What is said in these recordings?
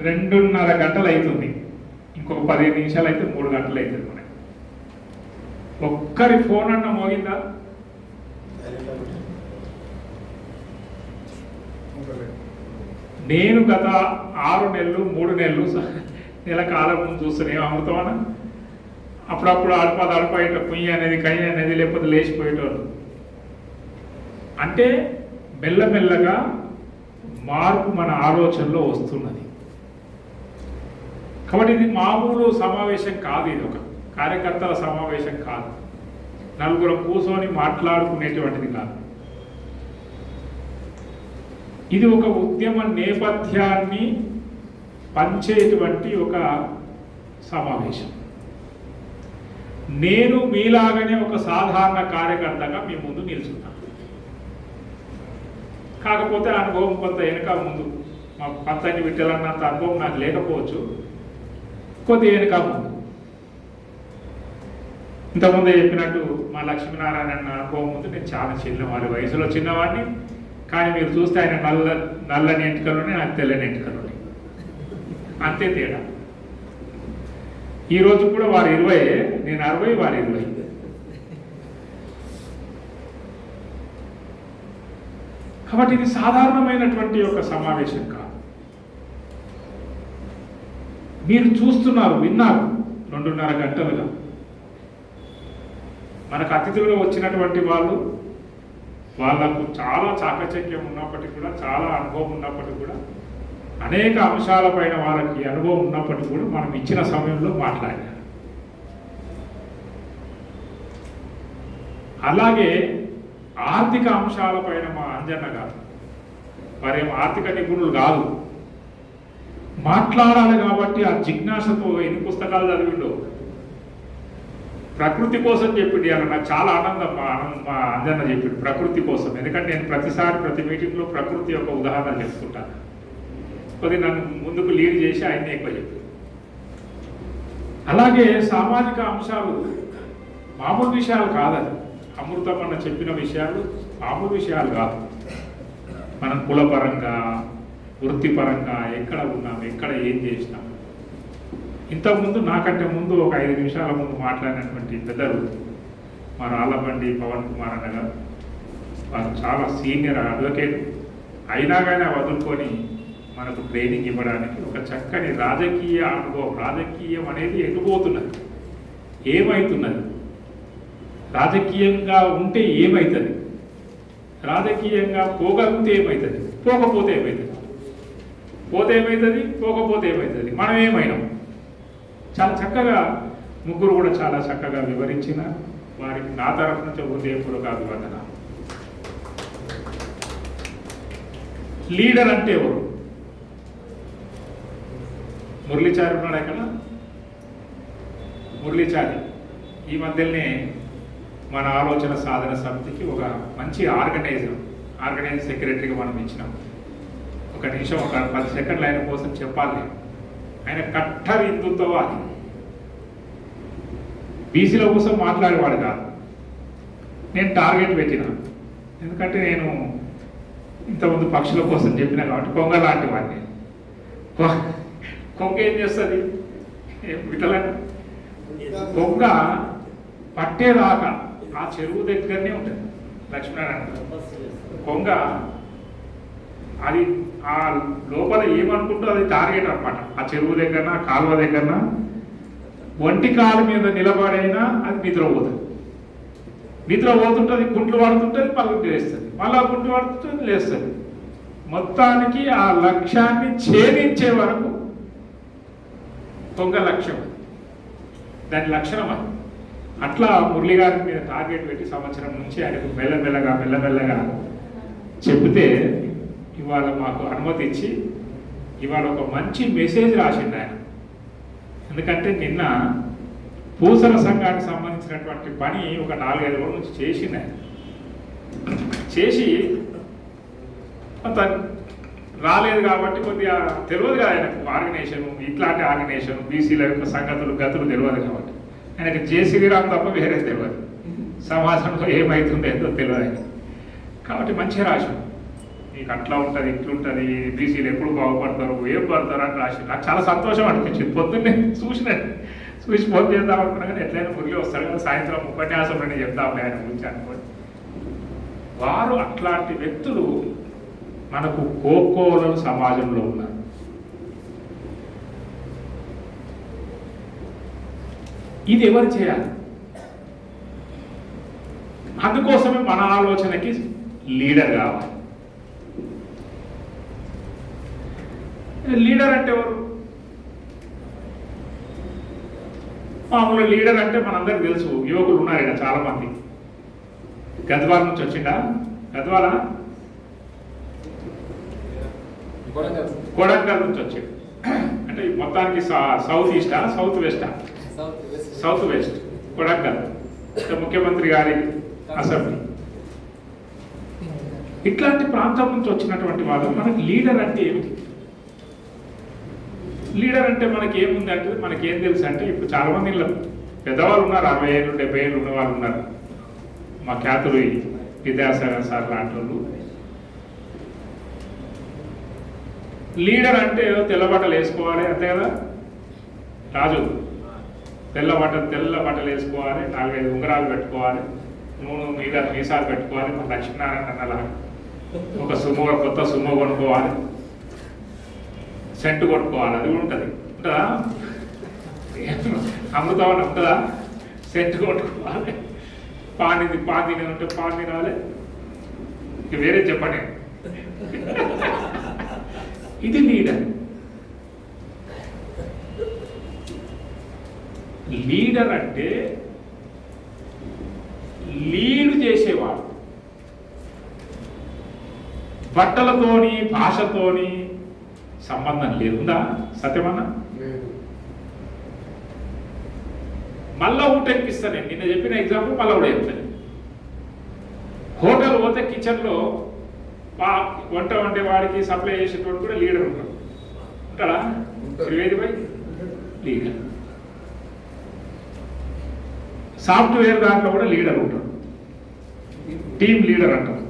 2:30 గంటలు అవుతుంది. ఇంకొక 15 నిమిషాలు అయితే 3 గంటలు అవుతుంది. మనకి ఒక్కరి ఫోన్ అన్న మోగిందా? నేను గత 6 నెలలు 3 నెలలు నెల కాలం ముందు చూస్తాను. ఏం అమృతమన్నా అప్పుడప్పుడు అడప కుయ్యి అనేది కయ్యి అనేది లేకపోతే లేచిపోయేటోళ్ళు. అంటే మెల్లమెల్లగా మార్పు మన ఆలోచనలో వస్తున్నది. కాబట్టి ఇది మామూలు సమావేశం కాదు, ఇది ఒక కార్యకర్తల సమావేశం కాదు, నలుగురు కూర్చొని మాట్లాడుకునేటువంటిది కాదు. ఇది ఒక ఉద్యమ నేపథ్యాన్ని పంచేటువంటి ఒక సమావేశం. నేను మీలాగనే ఒక సాధారణ కార్యకర్తగా మీ ముందు నిలుచున్నాను. కాకపోతే అనుభవం కొంత వెనుక ముందు, మా పంతాన్ని విట్టాలన్నంత అనుభవం నాకు లేకపోవచ్చు, కొద్దిగా వెనుక ముందు. ఇంతకుముందే చెప్పినట్టు మా లక్ష్మీనారాయణ అన్న అనుభవం ముందు నేను చాలా చిన్నవాడి, వయసులో చిన్నవాడిని. కానీ మీరు చూస్తే ఆయన నల్లని ఎంటికలునే, నాకు తెల్లని ఎంటికలునే, అంతే తేడా. ఈరోజు కూడా వారు 20, నేను 60, వారు 20. కాబట్టి ఇది సాధారణమైనటువంటి ఒక సమావేశం కాదు. మీరు చూస్తున్నారు, విన్నారు 2:30 గంటలుగా. మనకు అతిథులుగా వచ్చినటువంటి వాళ్ళకు చాలా చాకచక్యం ఉన్నప్పటికీ కూడా, చాలా అనుభవం ఉన్నప్పటికీ కూడా, అనేక అంశాలపైన వాళ్ళకి అనుభవం ఉన్నప్పటికీ కూడా మనం ఇచ్చిన సమయంలో మాట్లాడారు. అలాగే ఆర్థిక అంశాలపైన మా అంజన్న గారు, వారేం ఆర్థిక నిపుణులు కాదు, మాట్లాడాలి కాబట్టి ఆ జిజ్ఞాసతో ఎన్ని పుస్తకాలు చదివిండో. ప్రకృతి కోసం చెప్పిండు. అలా నాకు చాలా ఆనందం మా అంజన్న చెప్పిండు ప్రకృతి కోసం. ఎందుకంటే నేను ప్రతి మీటింగ్లో ప్రకృతి యొక్క ఉదాహరణ చెప్పుకుంటాను. కొద్దిగా నన్ను ముందుకు లీడ్ చేసి ఆయన్ని ఎక్కువ చెప్పారు. అలాగే సామాజిక అంశాలు మామూలు విషయాలు కాదని, అమృతం అన్న చెప్పిన విషయాలు మామూలు విషయాలు కాదు. మనం కులపరంగా, వృత్తిపరంగా ఎక్కడ ఉన్నాం, ఎక్కడ ఏం చేసినాం. ఇంతకుముందు నాకంటే ముందు ఒక 5 నిమిషాల ముందు మాట్లాడినటువంటి పెద్దలు మా రాళ్ళబండి పవన్ కుమార్ అన్న గారు, వారు చాలా సీనియర్ అడ్వకేట్ అయినా కానీ వదులుకొని మనకు ట్రైనింగ్ ఇవ్వడానికి ఒక చక్కని రాజకీయ అనుభవం. రాజకీయం అనేది ఎటుపోతున్నది, ఏమవుతున్నది, రాజకీయంగా ఉంటే ఏమవుతుంది, రాజకీయంగా పోగలిగితే ఏమవుతుంది, పోకపోతే ఏమవుతుంది, పోతే ఏమవుతుంది, పోకపోతే ఏమవుతుంది, మనం ఏమైనాం. చాలా చక్కగా ముగ్గురు కూడా చాలా చక్కగా వివరించిన వారికి నా తరఫు నుంచి హృదయపూర్వక అభివందన. లీడర్ అంటే ఎవరు? మురళీచారి ఉన్నాడు ఎక్కడ? మురళీచారి ఈ మధ్యనే మన ఆలోచన సాధన సమితికి ఒక మంచి ఆర్గనైజ్ సెక్రటరీగా మనం ఇచ్చినాం. ఒక నిమిషం, ఒక 10 సెకండ్లు ఆయన కోసం చెప్పాలి. ఆయన కట్టరి హిందుత్వవాది, బీసీల కోసం మాట్లాడేవాడు కాదు. నేను టార్గెట్ పెట్టిన, ఎందుకంటే నేను ఇంతకుముందు పక్షుల కోసం చెప్పిన కాబట్టి. కొంగ లాంటి వాడిని. కొంగ ఏం చేస్తుంది? విటలని కొంగ పట్టేదాకా ఆ చెరువు దగ్గరనే ఉంటుంది. లక్ష్మీనారాయణ కొంగ అది ఆ లోపల ఏమనుకుంటూ అది టార్గెట్ అనమాట. ఆ చెరువు దగ్గర, కాలువ దగ్గర ఒంటి కాలు మీద నిలబడైనా అది నిద్ర పోతుంటుంది, గుంట్లు పడుతుంటుంది, మళ్ళీ లేస్తుంది, మళ్ళీ గుంట్లు పడుతుంటుంది, లేస్తుంది. మొత్తానికి ఆ లక్ష్యాన్ని ఛేదించే వరకు కొంగ లక్ష్యం, దాని లక్షణం అది. అట్లా మురళి గారి మీద టార్గెట్ పెట్టి సంవత్సరం నుంచి ఆయనకు మెల్లమెల్లగా చెబితే ఇవాళ మాకు అనుమతి ఇచ్చి ఇవాళ ఒక మంచి మెసేజ్ రాసిండు ఆయన. ఎందుకంటే నిన్న పూసల సంఘానికి సంబంధించినటువంటి పని ఒక 4-5 రోజుల నుంచి చేసింది ఆయన. చేసి కొంత రాలేదు కాబట్టి కొద్దిగా తెలియదు కదా ఆయనకు ఆర్గనైజేషన్, ఇట్లాంటి ఆర్గనైజేషన్, బీసీల యొక్క సంగతులు గతులు తెలియదు కాబట్టి ఆయనకు జేసీవీరామ్ తప్ప వేరే తెలియదు, సమాజంలో ఏమవుతుందో తెలియదు ఆయన. కాబట్టి మంచిగా రాశాడు. మీకు అట్లా ఉంటుంది ఇట్లుంటుంది బీసీలు ఎప్పుడు బాగుపడతారు ఏం పడతారు అని రాసి నాకు చాలా సంతోషం అనిపించింది. పొద్దున్నే చూసి ఫోన్ చేద్దాం అనుకున్నా కానీ ఎట్లయినా మురళి వస్తాడు కదా సాయంత్రం ఉపన్యాసం అని చెప్తాంలే ఆయన గురించి అనుకోండి. వారు అట్లాంటి వ్యక్తులు మనకు కోకోల సమాజంలో ఉన్నారు. ఇది ఎవరు చేయాలి? అందుకోసమే మన ఆలోచనకి లీడర్ కావాలి. లీడర్ అంటే ఎవరు? మామూలు లీడర్ అంటే మనందరికి తెలుసు, యువకులు ఉన్నారు ఇక్కడ చాలా మంది. గద్వాల నుంచి వచ్చిందా? గద్వాల కొడంగల్ నుంచి వచ్చాడు. అంటే మొత్తానికి సౌత్ ఈస్టా సౌత్ వెస్టా? South west Kodangal. ముఖ్యమంత్రి గారి అసెంబ్లీ ఇట్లాంటి ప్రాంతం నుంచి వచ్చినటువంటి వాళ్ళు. మనకి లీడర్ అంటే ఏమిటి? లీడర్ అంటే మనకి ఏముంది అంటే మనకి ఏం తెలుసు అంటే, ఇప్పుడు చాలా మంది పెద్దవాళ్ళు ఉన్నారు, 60 ఏళ్ళు 70 ఏళ్ళు ఉన్న వాళ్ళు ఉన్నారు. మా ఖ్యాతులు విద్యాసాగర్ సార్ లాంటి వాళ్ళు. లీడర్ అంటే తెల్ల బట్టలు వేసుకోవాలి అంతే కదా రాజు? తెల్ల బట్టలు వేసుకోవాలి, 4-5 ఉంగరాలు పెట్టుకోవాలి, నూనె మీద మీసాలు పెట్టుకోవాలి, మన లక్ష్మీనారాయణ అన్నలా ఒక కొత్త సుమో కొనుక్కోవాలి, సెంటు కొట్టుకోవాలి. అది కూడా ఉంటుంది. ఉంటుందా? అమృతమని ఉంటుందా? సెంటు కొట్టుకోవాలి. పాన్ తినే ఉంటే పాన్ తినాలి. ఇక వేరే చెప్పండి. ఇది లీడర్. లీడర్ అంటే లీడ్ చేసేవాడు. బట్టలతోని భాషతోని సంబంధం లేదుందా? సత్యమన్నా? మళ్ళా ఊటెక్కిస్తాను నేను. నిన్న చెప్పిన ఎగ్జాంపుల్ మళ్ళీ కూడా చెప్తాను. హోటల్ పోతే కిచెన్లో వంట వండే వాడికి సప్లై చేసేటోడు కూడా లీడర్ ఉంటాడు. ఉంటాడా? త్రివేదిపై లీడర్. సాఫ్ట్వేర్ దాంట్లో కూడా లీడర్ ఉంటాడు, టీమ్ లీడర్ అంటారు.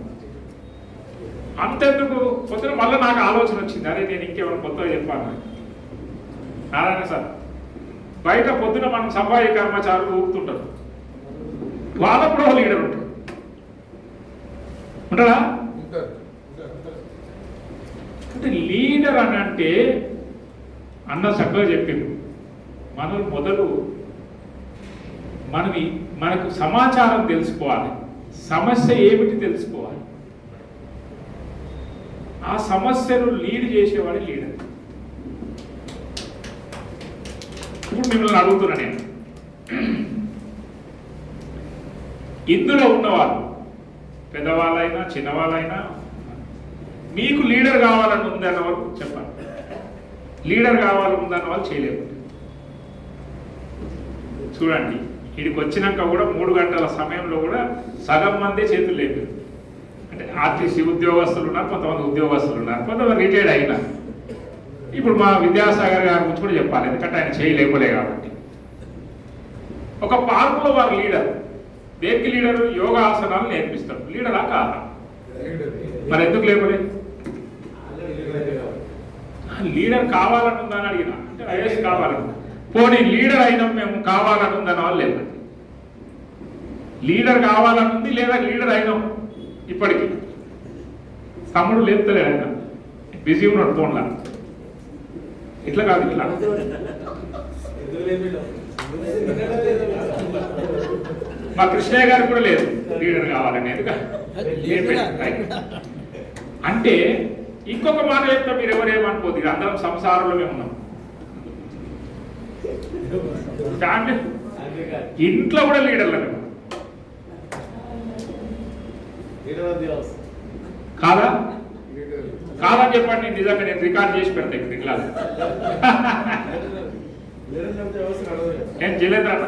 అంతెందుకు పొద్దున మళ్ళీ నాకు ఆలోచన వచ్చింది, అరే నేను ఇంకేమైనా కొత్తగా చెప్పాను. నారాయణ సార్, బయట పొద్దున మనం సఫాయి కర్మచారులు ఊపుతుంటారు, వాళ్ళకు కూడా లీడర్ ఉంటాడు. ఉంటాడా? అంటే లీడర్ అని అంటే అన్న చక్కగా చెప్పింది. మనం మొదలు మనకు సమాచారం తెలుసుకోవాలి, సమస్య ఏమిటి తెలుసుకోవాలి, ఆ సమస్యను లీడ్ చేసేవాడు లీడర్. ఇప్పుడు మిమ్మల్ని అడుగుతున్నా నేను, ఇందులో ఉన్నవాళ్ళు పెద్దవాళ్ళైనా చిన్నవాళ్ళైనా మీకు లీడర్ కావాలని ఉందన్న వాళ్ళు చెప్పండి. లీడర్ కావాలని ఉందన్న వాళ్ళు చేయలేరు. చూడండి, వీడికి వచ్చినాక కూడా 3 గంటల సమయంలో కూడా సగం మంది చేతులు లేపారు. అంటే ఆర్టీసీ ఉద్యోగస్తులు ఉన్నారు, కొంతమంది ఉద్యోగస్తులు ఉన్నారు, కొంతమంది రిటైర్డ్ అయినారు. ఇప్పుడు మా విద్యాసాగర్ గారి గురించి కూడా చెప్పాలి, ఎందుకంటే ఆయన చేయలేపలే కాబట్టి. ఒక పార్కులో వారు లీడర్. దేనికి లీడరు? యోగాసనాలు నేర్పిస్తారు. లీడరా కాదా? మరి ఎందుకు లేపలే? లీడర్ కావాలని ఉందని అడిగిన, అంటే ఐఏఎస్ కావాలని. పోనీ లీడర్ అయినాం మేము, కావాలని ఉందని వాళ్ళు లేదండి. లీడర్ కావాలని ఉంది, లేదా లీడర్ అయినాం ఇప్పటికీ. తమ్ముడు లేపుతలే, ఆయన బిజీ ఉన్నాడు ఫోన్లా. ఇట్లా కాదు, ఇట్లా. మా కృష్ణయ్య గారికి కూడా లేదు లీడర్ కావాలని. అంటే ఇంకొక మాట చెప్తా, మీరు ఎవరేమనుకోదు, ఇక అందరం సంసారంలో మేము ఉన్నాం. ఫ్యామిలీ ఇంట్లో కూడా లీడర్లు కాదా? కాదని చెప్పండి, నిజంగా నేను రికార్డ్ చేసి పెడతాను ఇట్లా. నేను జిలేంద్ర అన్న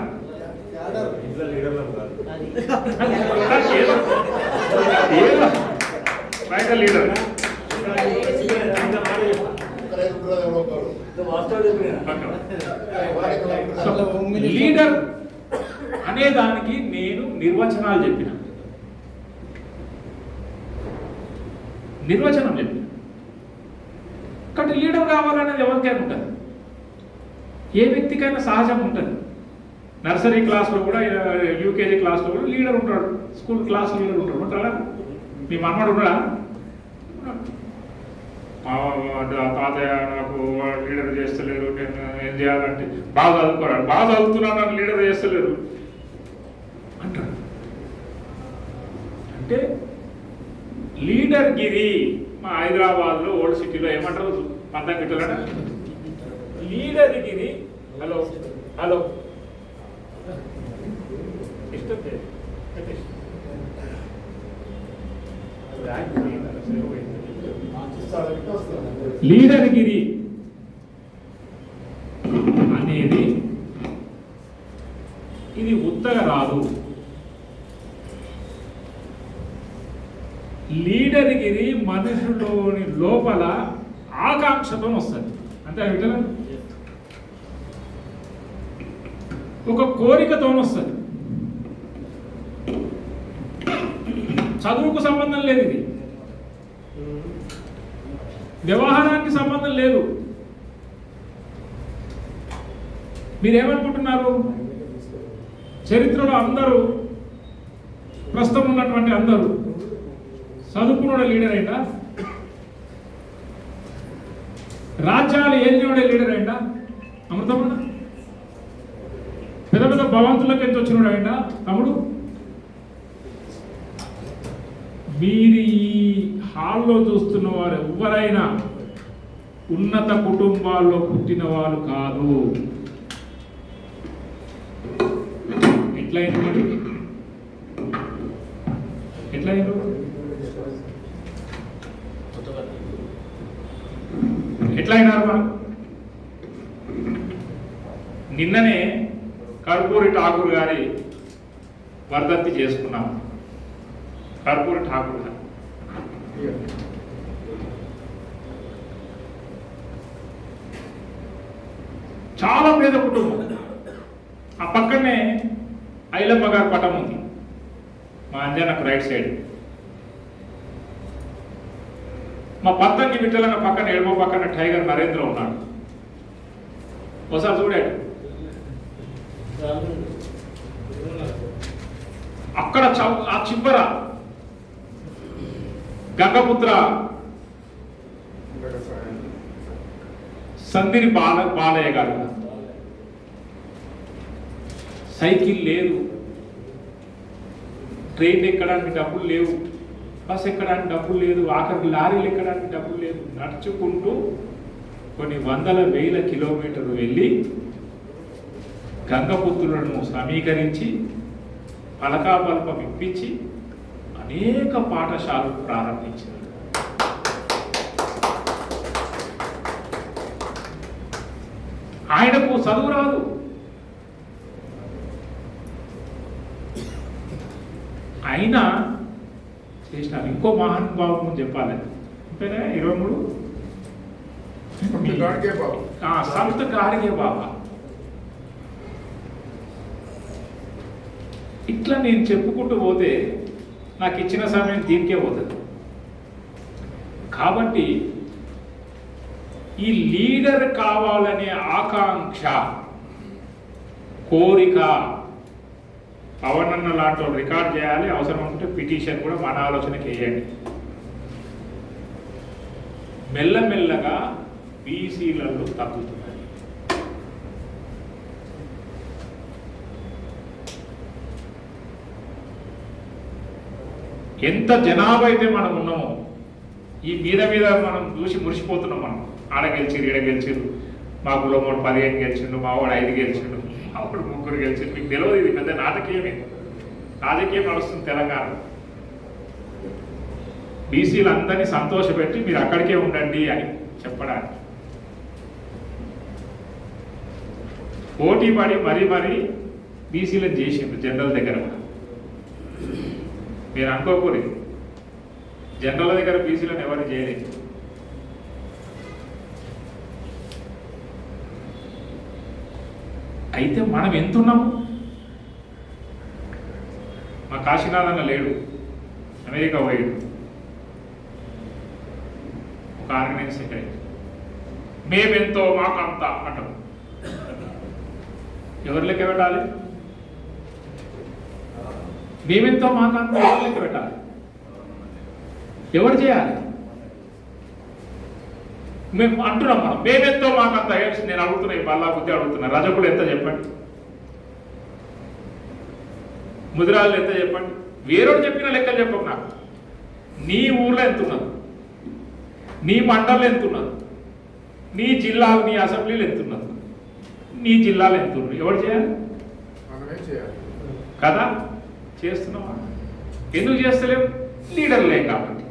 బయట లీడర్. లీడర్ అనే దానికి నేను నిర్వచనాలు చెప్పిన. నిర్వచనం చెప్పి. కాబట్టి లీడర్ కావాలనేది ఎవరికైనా ఉంటుంది, ఏ వ్యక్తికైనా సహజం ఉంటుంది. నర్సరీ క్లాస్లో కూడా, యూకేజీ క్లాస్లో కూడా లీడర్ ఉంటాడు, స్కూల్ క్లాస్ లీడర్ ఉంటాడా? మీ మనవాడు ఉన్నాడా? తాతయ్య నాకు లీడర్ చేస్తలేరు, నేను ఏం చేయాలంటే బాగా చదువుకోరాడు, బాగా చదువుతున్నాను నన్ను లీడర్ చేస్తలేరు అంటాడు. అంటే లీడర్ గిరి మా హైదరాబాద్లో ఓల్డ్ సిటీలో ఏమంటారు, పంతం గిట్టలేడా లీడర్ గిరి. హలో హలో లీడర్ గిరి అనేది ఇది ఉత్తగా రాదు. లీడర్ గిరి మనుషులోని లోపల ఆకాంక్షతో వస్తుంది, అంతే విటలా, ఒక కోరికతో వస్తుంది. చదువుకు సంబంధం లేదు, ఇది వ్యవహారానికి సంబంధం లేదు. మీరేమనుకుంటున్నారు, చరిత్రలో అందరూ, ప్రస్తుతం ఉన్నటువంటి అందరూ చదువుకున్న లీడర్ అయినా, రాజ్యాలు ఏలినోడే లీడర్ అయినా, అమృతమన్నా పెద్ద పెద్ద భవంతులకు ఎంత వచ్చినాడు అయినా తమ్ముడు. మీరు ఈ హాల్లో చూస్తున్న వారు ఎవరైనా ఉన్నత కుటుంబాల్లో పుట్టిన వాళ్ళు కాదు. ఎట్లయింది మరి, ఎట్లయింది, ఎట్లయినారు మనం? నిన్ననే కర్పూరి ఠాకూర్ గారి వర్ధంతి చేసుకున్నాం. కర్పూరి ఠాకూర్ గారు చాలా పేద కుటుంబం. ఆ పక్కనే ఐలమ్మ గారి పటం ఉంది, మా అంజనకు రైట్ సైడ్. మా పత్తంగి విఠలన్న పక్కన ఎడమ పక్కన టైగర్ నరేంద్ర ఉన్నాడు. ఒకసారి చూడాడు. అక్కడ ఆ చివర గంగపుత్ర సందిరి బాలయ్య గారు. సైకిల్ లేదు, ట్రైన్ ఎక్కడానికి డబ్బులు లేవు, బస్ ఎక్కడానికి డబ్బులు లేదు, ఆఖరికి లారీలు ఎక్కడానికి డబ్బులు లేదు. నడుచుకుంటూ కొన్ని వందల వేల కిలోమీటర్లు వెళ్ళి గంగపుత్రులను సమీకరించి పలకాపల్పం ఇప్పించి అనేక పాఠశాలలు ప్రారంభించారు. ఆయనకు చదువు రాదు, అయినా చేసినారు. ఇంకో మహానుభావం చెప్పాలి, అంతేనా? 23 సంత గాడిగే బాబా. ఇట్లా నేను చెప్పుకుంటూ పోతే నాకు ఇచ్చిన సమయం దీనికే పోతుంది. కాబట్టి ఈ లీడర్ కావాలనే ఆకాంక్ష, కోరిక పవన్ అన్న లాంటి వాళ్ళు రికార్డ్ చేయాలి. అవసరం ఉంటే పిటిషన్ కూడా మన ఆలోచనకి వేయండి. మెల్లమెల్లగా బీసీలలో తగ్గుతున్నాయి. ఎంత జనాభా అయితే మనం ఉన్నామో, ఈ మీద మీద మనం చూసి మురిసిపోతున్నాం. మనం ఆడ గెలిచిరు, ఈడ గెలిచిరు, మా కులమోడు 15 గెలిచిండు, మా వాడు 5 గెలిచిండు, మా వాడు 3 గెలిచిండు. మీకు తెలియదు, ఇది పెద్ద నాటకీయమే. రాజకీయం నడుస్తుంది తెలంగాణ. బీసీలు అందరినీ సంతోషపెట్టి మీరు అక్కడికే ఉండండి అని చెప్పడానికి పోటీ పడి మరీ బీసీలను చేసిండు జనరల్ దగ్గర. మీరు అనుకోకూరి జనరల్ దగ్గర బీసీలను ఎవరు చేయలేదు. అయితే మనం ఎంతున్నాము? మా కాశీనాథ్ అన్న లేడు, అమెరికా పోయాడు. ఒక ఆర్గనైజ్ సెక్రటరీ మేమెంతో మాకంత అంటాం. ఎవరి లెక్క పెట్టాలి? మేమెంతో మాకంత ఎవరి లెక్క పెట్టాలి? ఎవరు చేయాలి? మేము అంటున్నాం, మనం మేమెంతో మాకంత. నేను అడుగుతున్నా, ఈ బల్లా బుద్ధి అడుగుతున్నా, రజకులు ఎంత చెప్పండి, ముదిరాళ్ళు ఎంత చెప్పండి, వేరేడు చెప్పిన లెక్కలు చెప్పకు నాకు. నీ ఊర్లో ఎంత ఉన్నారు, నీ మండలంలో ఎంత ఉన్నారు, నీ జిల్లాలు నీ అసెంబ్లీలు ఎంత ఉన్నారు, నీ జిల్లాలో ఎంత ఉన్నారు, ఎవరు చేయాలి? కదా చేస్తున్నావా? ఎందుకు చేస్తలేవు? లీడర్లే కాబట్టి.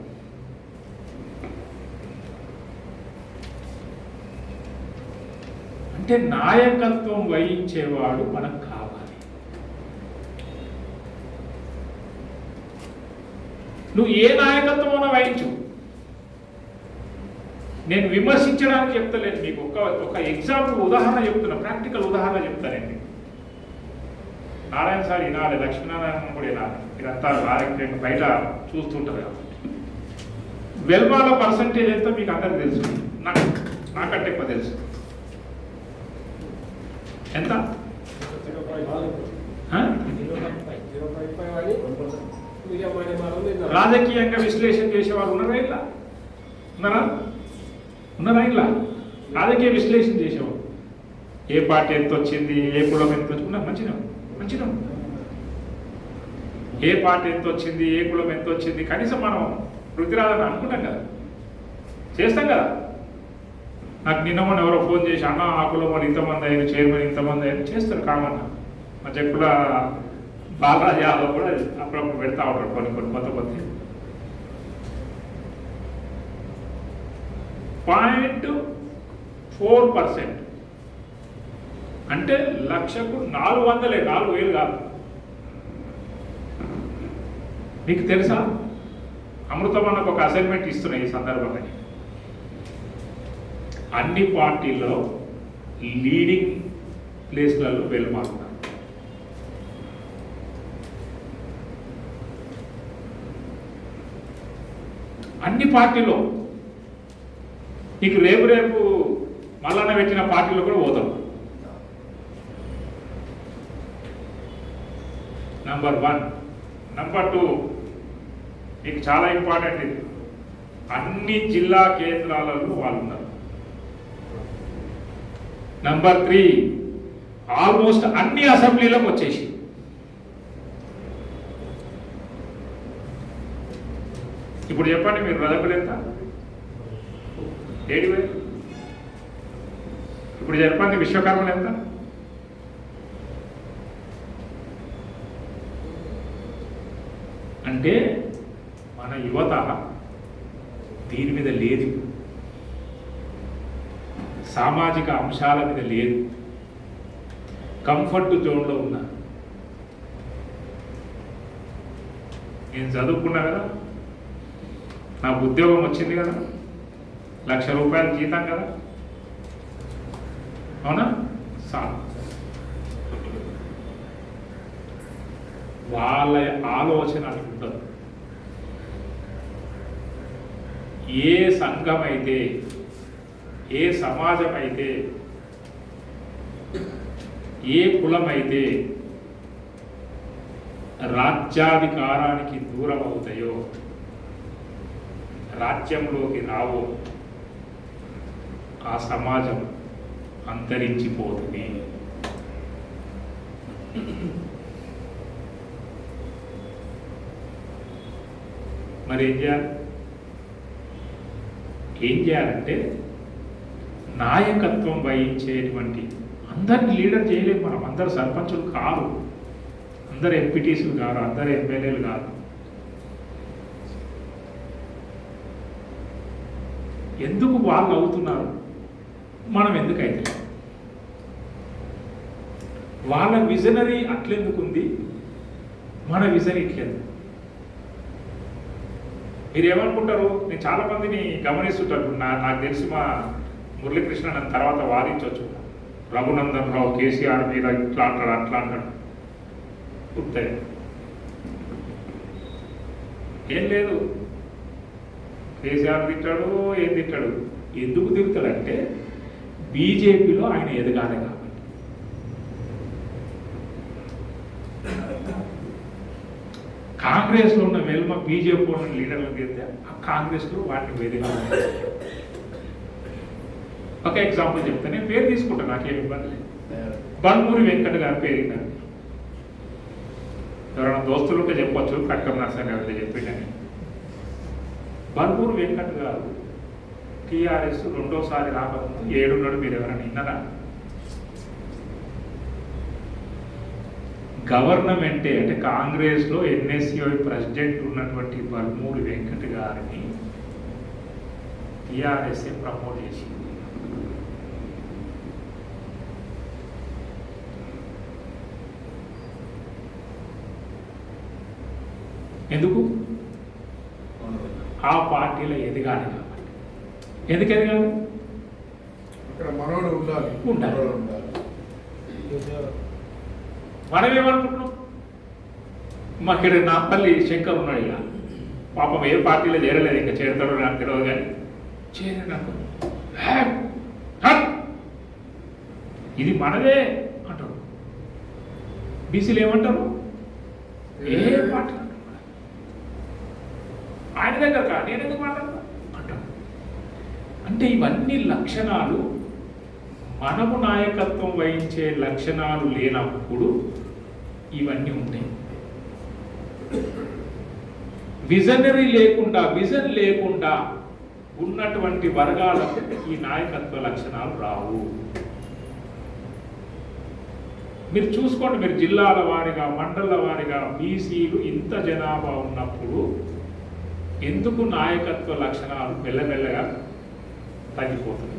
అంటే నాయకత్వం వహించేవాడు మనకు కావాలి. నువ్వు ఏ నాయకత్వం వహించు. నేను విమర్శించడానికి చెప్తలేను, మీకు ఒక ఎగ్జాంపుల్ ఉదాహరణ చెప్తున్నా, ప్రాక్టికల్ ఉదాహరణ చెప్తానండి. నారాయణ సార్ వినాలి, లక్ష్మీనారాయణ కూడా వినాలి. మీరంతా రాజకీయంగా బయట చూస్తుంటారు కాబట్టి. వెల్మాలో పర్సంటేజ్ ఎంతో మీకు అందరికి తెలుసు, నాకంటే ఎక్కువ తెలుసు. ఎంత? రాజకీయంగా విశ్లేషణ చేసేవాళ్ళు ఉన్నారా? ఇలా ఉన్నారా? ఉన్నారా? ఇలా రాజకీయ విశ్లేషణ చేసేవాళ్ళు, ఏ పార్టీ ఎంత వచ్చింది, ఏ కులం ఎంత వచ్చింది, మంచిగా మంచిగా ఏ పార్టీ ఎంత వచ్చింది, ఏ కులం ఎంత వచ్చింది, కనీసం మనం వృత్తిరాలని అనుకుంటాం కదా, చేస్తాం కదా. నాకు నిన్న మొన్న ఎవరో ఫోన్ చేసి, అన్న ఆ కులం వాళ్ళు ఇంతమంది అయ్యారు, చైర్మన్ ఇంతమంది అయ్యారు, చేస్తారు కామన్న. మా చెక్కుల బాలరాజ్ యాదవ్ కూడా అప్పుడప్పుడు పెడతా ఉంటారు కొన్ని కొన్ని కొత్త కొత్త. 0.4% అంటే లక్షకు 400, 4,000 కాదు. మీకు తెలుసా, అమృతం అన్నకు ఒక అసైన్మెంట్ ఇస్తున్నాయి ఈ సందర్భంగా. అన్ని పార్టీల్లో లీడింగ్ ప్లేస్లలో వెళ్ళమారుతున్నారు. అన్ని పార్టీలో నీకు రేపు మల్లన్న పెట్టిన పార్టీలో కూడా పోతాం. నంబర్ 1. నంబర్ 2, మీకు చాలా ఇంపార్టెంట్ ఇది, అన్ని జిల్లా కేంద్రాలలో వాళ్ళు ఉన్నారు. నంబర్ 3, ఆల్మోస్ట్ అన్ని అసెంబ్లీలకు వచ్చేసి. ఇప్పుడు చెప్పండి, మీరు రజకులు ఎంత? 7,000. ఇప్పుడు చెప్పండి, విశ్వకర్మలు ఎంత? అంటే మన యువత దీని మీద లేదు, సామాజిక అంశాల మీద లేదు, కంఫర్ట్ జోన్లో ఉన్నా. నేను చదువుకున్నా కదా, నాకు ఉద్యోగం వచ్చింది కదా, ₹1,00,000 జీతం కదా, అవునా? సార్ వాళ్ళ ఆలోచన అది ఉండదు. ఏ సంఘం అయితే, ఏ సమాజం అయితే, ఏ కులం అయితే రాజ్యాధికారానికి దూరం అవుతాయో, రాజ్యంలోకి రావో, ఆ సమాజం అంతరించిపోతుంది. మరి ఏం చేయాలంటే నాయకత్వం వహించేటువంటి, అందరిని లీడర్ చేయలేము మనం, అందరు సర్పంచులు కాదు, అందరు ఎంపీటీసీలు కాదు, అందరు ఎమ్మెల్యేలు కాదు. ఎందుకు వాళ్ళు అవుతున్నారు, మనం ఎందుకు అయితే? వాళ్ళ విజనరీ అట్లెందుకు ఉంది, మన విజన్ ఇట్లేదు? మీరు ఏమనుకుంటారు? నేను చాలా మందిని గమనిస్తుంటారు. నాకు తెలిసి మా మురళీకృష్ణ నన్ను తర్వాత వాదించవచ్చు, రఘునందన్ రావు కేసీఆర్ మీద ఇట్లా అంటాడు అట్లా అంటాడు. గుర్తే ఏం లేదు, కేసీఆర్ తిట్టాడు, ఏం తిట్టాడు. ఎందుకు తిరుగుతాడంటే బీజేపీలో ఆయన ఎదగాలి కాబట్టి. కాంగ్రెస్లో ఉన్న వెల్మ బీజేపీ ఉన్న లీడర్లకు తిరిగితే ఆ కాంగ్రెస్లో వాటిని వేదిక. ఒక ఎగ్జాంపుల్ చెప్తే నేను పేరు తీసుకుంటాను, నాకేమి ఇబ్బంది లేదు. బండ్మూరి వెంకట గారి పేరు ఎవరైనా దోస్తులు ఉంటే చెప్పొచ్చు, కట్టం నర్సని ఎవరైతే చెప్పిండని. బండ్మూరి వెంకట్ గారు టీఆర్ఎస్ రెండోసారి రాకముందు ఏడున్నాడు. మీరు ఎవరైనా విన్నారా? గవర్నమెంటే అంటే కాంగ్రెస్లో ఎన్ఎస్యుఐ ప్రెసిడెంట్ ఉన్నటువంటి బండ్మూరి వెంకట్ గారిని టీఆర్ఎస్ఏ ప్రమోట్ చేసింది. ఎందుకు? ఆ పార్టీలో ఎదగాలి కాబట్టి. ఎందుకు ఎదగాలి? ఉండాలి. మనం ఏమనుకుంటున్నాం? మాకు నాపల్లి శంకర్ ఉన్నాడు, ఇలా పాపం ఏ పార్టీలో చేరలేదు, ఇంకా చేరతాడో నాకు తెలియదు, కానీ చేరినాకు ఇది మనదే అంటారు. బీసీలు ఏమంటారు? ఏ పార్టీ ఆయన దగ్గర కా, నేను ఎందుకు మాట్లాడతా అంటారు. అంటే ఇవన్నీ లక్షణాలు మనము నాయకత్వం వహించే లక్షణాలు లేనప్పుడు ఇవన్నీ ఉంటాయి. విజన్ లేకుండా ఉన్నటువంటి వర్గాలకు ఈ నాయకత్వ లక్షణాలు రావు. మీరు చూసుకోండి, మీరు జిల్లాల వారీగా మండల వారీగా బీసీలు ఇంత జనాభా ఉన్నప్పుడు ఎందుకు నాయకత్వ లక్షణాలు మెల్లమెల్లగా తగ్గిపోతుంది?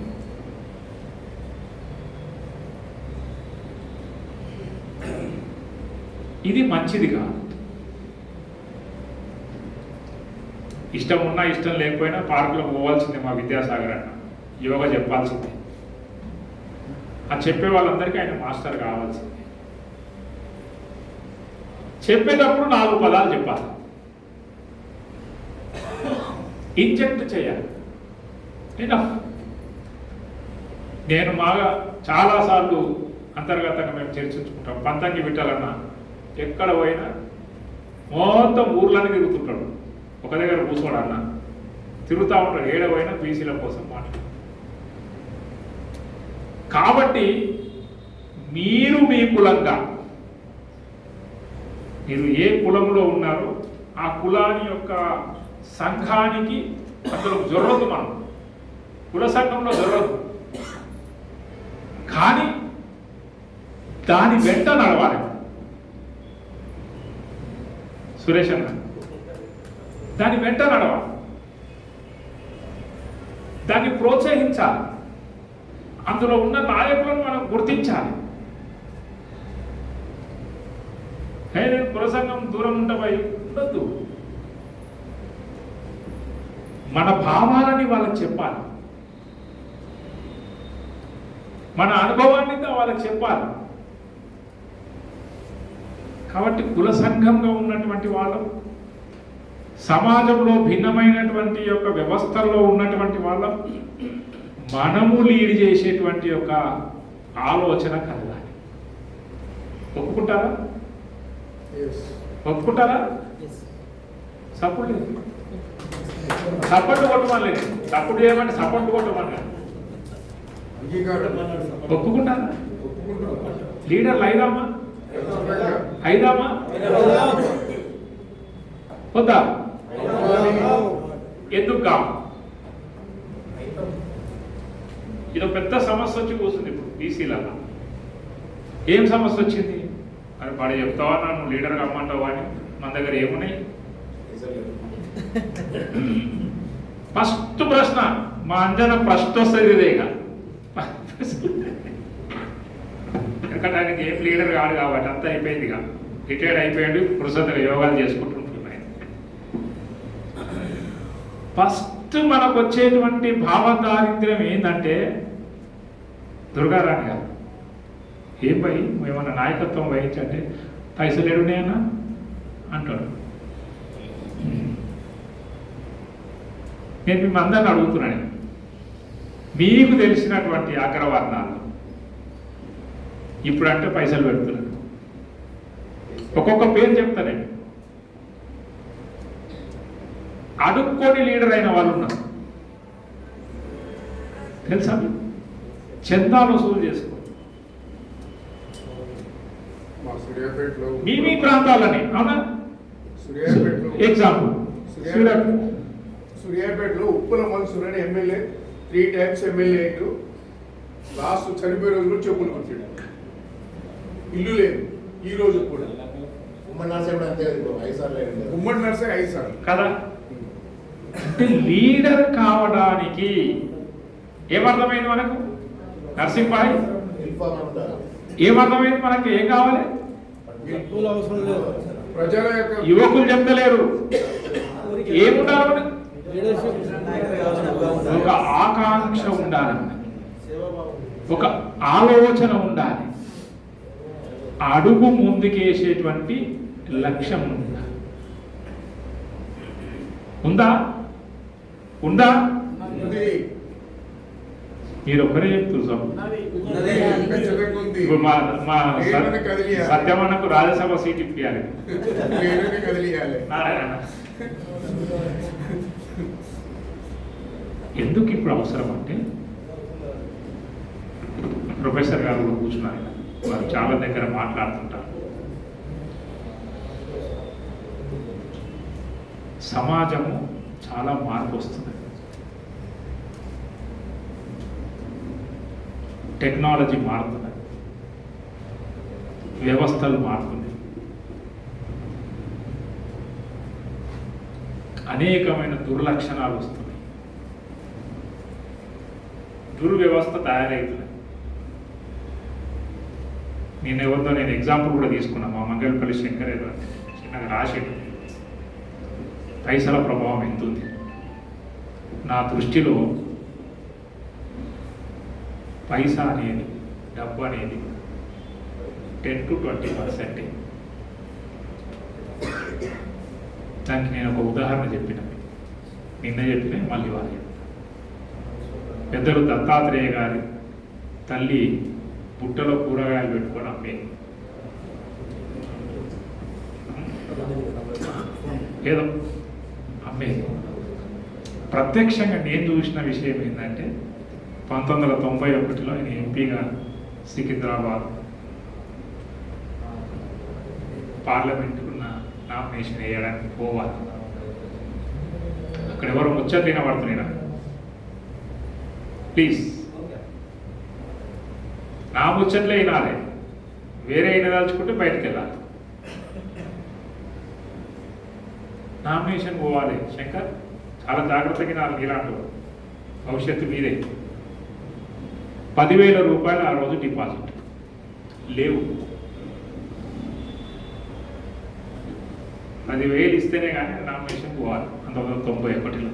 ఇది మంచిది కాదు. ఇష్టం ఉన్నా ఇష్టం లేకపోయినా పార్కులో పోవాల్సిందే. మా విద్యాసాగర్ అన్న యోగా చెప్పాల్సిందే. ఆ చెప్పే వాళ్ళందరికీ ఆయన మాస్టర్ కావాల్సిందే. చెప్పేటప్పుడు 4 పదాలు చెప్పాలి, ఇంజెక్ట్ చేయాలి. నేను బాగా చాలాసార్లు అంతర్గతంగా మేము చర్చించుకుంటాం. పంతంగి విట్టాలన్న ఎక్కడ పోయినా మొత్తం ఊర్లని తిరుగుతుంటాడు, ఒక దగ్గర కూర్చోడు అన్న, తిరుగుతూ ఉంటాడు. ఏడవైనా బీసీల కోసం మాట్లాడు. కాబట్టి మీరు మీ కులంగా, మీరు ఏ కులంలో ఉన్నారో ఆ కులాని యొక్క సంఘానికి అందులో జరగదు. మనం కుల సంఘంలో జరగదు, కానీ దాని వెంట నడవాలి. సురేష్ అన్న దాని వెంట నడవాలి, దాన్ని ప్రోత్సహించాలి, అందులో ఉన్న నాయకులను మనం గుర్తించాలి. నేను కుల సంఘం దూరం ఉంటామై ఉండద్దు. మన భావాలని వాళ్ళకి చెప్పాలి, మన అనుభవాన్ని వాళ్ళకి చెప్పాలి. కాబట్టి కుల సంఘంగా ఉన్నటువంటి వాళ్ళం, సమాజంలో భిన్నమైనటువంటి యొక్క వ్యవస్థల్లో ఉన్నటువంటి వాళ్ళం, మనము లీడ్ చేసేటువంటి యొక్క ఆలోచన కలగాలి. ఒప్పుకుంటారా? ఒప్పుకుంటారా? సపోర్ట్ లేదు, సపోర్ట్ కొట్టమలేదు, సపోర్ట్ చేయమంటే సపోర్ట్ కొట్టమన్నారు. ఒప్పుకుంటారా? లీడర్లు అయిదామా? వద్దా? ఎందుకు కాదు? ఇది పెద్ద సమస్య వచ్చి కూర్చుంది ఇప్పుడు బీసీలలో. ఏం సమస్య వచ్చింది అని వాడు చెప్తావా, నన్ను లీడర్గా అమ్మంటావా అని. మన దగ్గర ఏమున్నాయి? ఫస్ట్ ప్రశ్న మా అంజన ఫస్ట్ వస్తుంది ఇదేగా. ఎందుకంటే ఆయనకి ఏం లీడర్ కాదు కాబట్టి అంతా అయిపోయింది. ఇక రిటైర్డ్ అయిపోయాడు, పురుషతలు యోగాలు చేసుకుంటుంటున్నాయి. ఫస్ట్ మనకు వచ్చేటువంటి భావదారిద్ర్యం ఏంటంటే, దుర్గారాణి గారు ఏం పై ఏమన్నా నాయకత్వం వహించంటే పైసలు ఏడున్నాయన్నా అంటాడు. నేను మిమ్మల్ని అందరిని అడుగుతున్నాను, మీకు తెలిసినటువంటి అగ్రవర్ణాలు ఇప్పుడు అంటే పైసలు పెడుతున్నారు. ఒక్కొక్క పేరు చెప్తా నేను. అడుక్కొని లీడర్ అయిన వాళ్ళు ఉన్నారు తెలుసా? చందాలు వసూలు చేసుకో మీ ప్రాంతాలని. అవునా? ఎగ్జాంపుల్ సూర్యాపేటలో ఉప్పుల మన్సూర్ అని ఎమ్మెల్యే 3 times ఎమ్మెల్యే అయ్యాడు. లాస్ట్ చనిపోయే రోజు కూడా చెప్పులు కొట్టాడు. ఇల్లు లేదు ఈ రోజు కూడా. ఉమ్మడి నర్సే కూడా అంతే, 5 సార్లు ఉమ్మడి నర్సే 5 సార్లు కదా. అంటే లీడర్ కావడానికి ఏమర్థమైంది మనకు? నర్సింగ్ భాయ్ ఏమర్థమైంది మనకు? ఏం కావాలి? ప్రజల యొక్క యువకులు చెప్తలేరు. ఏముండాలి? ఒక ఆకాంక్ష ఉండాలి, ఒక ఆలోచన ఉండాలి, అడుగు ముందుకేసేటువంటి లక్ష్యం ఉండాలి. ఉందా? ఉందా? మీరు ఒక్కరే చెప్తున్నారు. ఇప్పుడు మా సత్యమన్నకు రాజ్యసభ సీట్ ఇప్పించాలి. నారాయణ ఎందుకు ఇప్పుడు అవసరం అంటే, ప్రొఫెసర్ గారు కూడా కూర్చున్నారు, వారు చాలా దగ్గర మాట్లాడుతుంటారు. సమాజము చాలా మార్పు వస్తుంది. టెక్నాలజీ మారుతుంది, వ్యవస్థలు మారుతున్నాయి, అనేకమైన దుర్లక్షణాలు వస్తున్నాయి, దుర్వ్యవస్థ తయారవుతుంది. నేను ఎగ్జాంపుల్ కూడా తీసుకున్నా. మా మంగళపల్లి శంకర్ ఏదో చిన్నగా రాసేడు, పైసల ప్రభావం ఎంత ఉంది. నా దృష్టిలో పైసా అనేది, డబ్బు అనేది 10 to 20%. దానికి నేను ఒక ఉదాహరణ చెప్పిన, నిన్న చెప్పిన, మళ్ళీ వాళ్ళు చెప్పిన. పెద్దలు దత్తాత్రేయ గారి తల్లి బుట్టలో కూరగాయలు పెట్టుకొని అమ్మేది. ఏదో అమ్మేది. ప్రత్యక్షంగా నేను చూసిన విషయం ఏంటంటే, 1991లో ఆయన ఎంపీగా సికింద్రాబాద్ పార్లమెంటుకున్న నామినేషన్ వేయడానికి పోవాలి. అక్కడ ఎవరు ముచ్చట వినబడుతున్నారా? ప్లీజ్, నా ముచ్చట్లే వినాలి, వేరే అయినా దాల్చుకుంటే బయటకు వెళ్ళాలి. నామినేషన్ పోవాలి. శంకర్ చాలా జాగ్రత్తగా నాకు ఇలాంటి భవిష్యత్తు మీదే. 10,000 రూపాయలు ఆ రోజు డిపాజిట్ లేవు. 10,000 ఇస్తేనే కానీ నామినేషన్ పోవాలి 1991లో.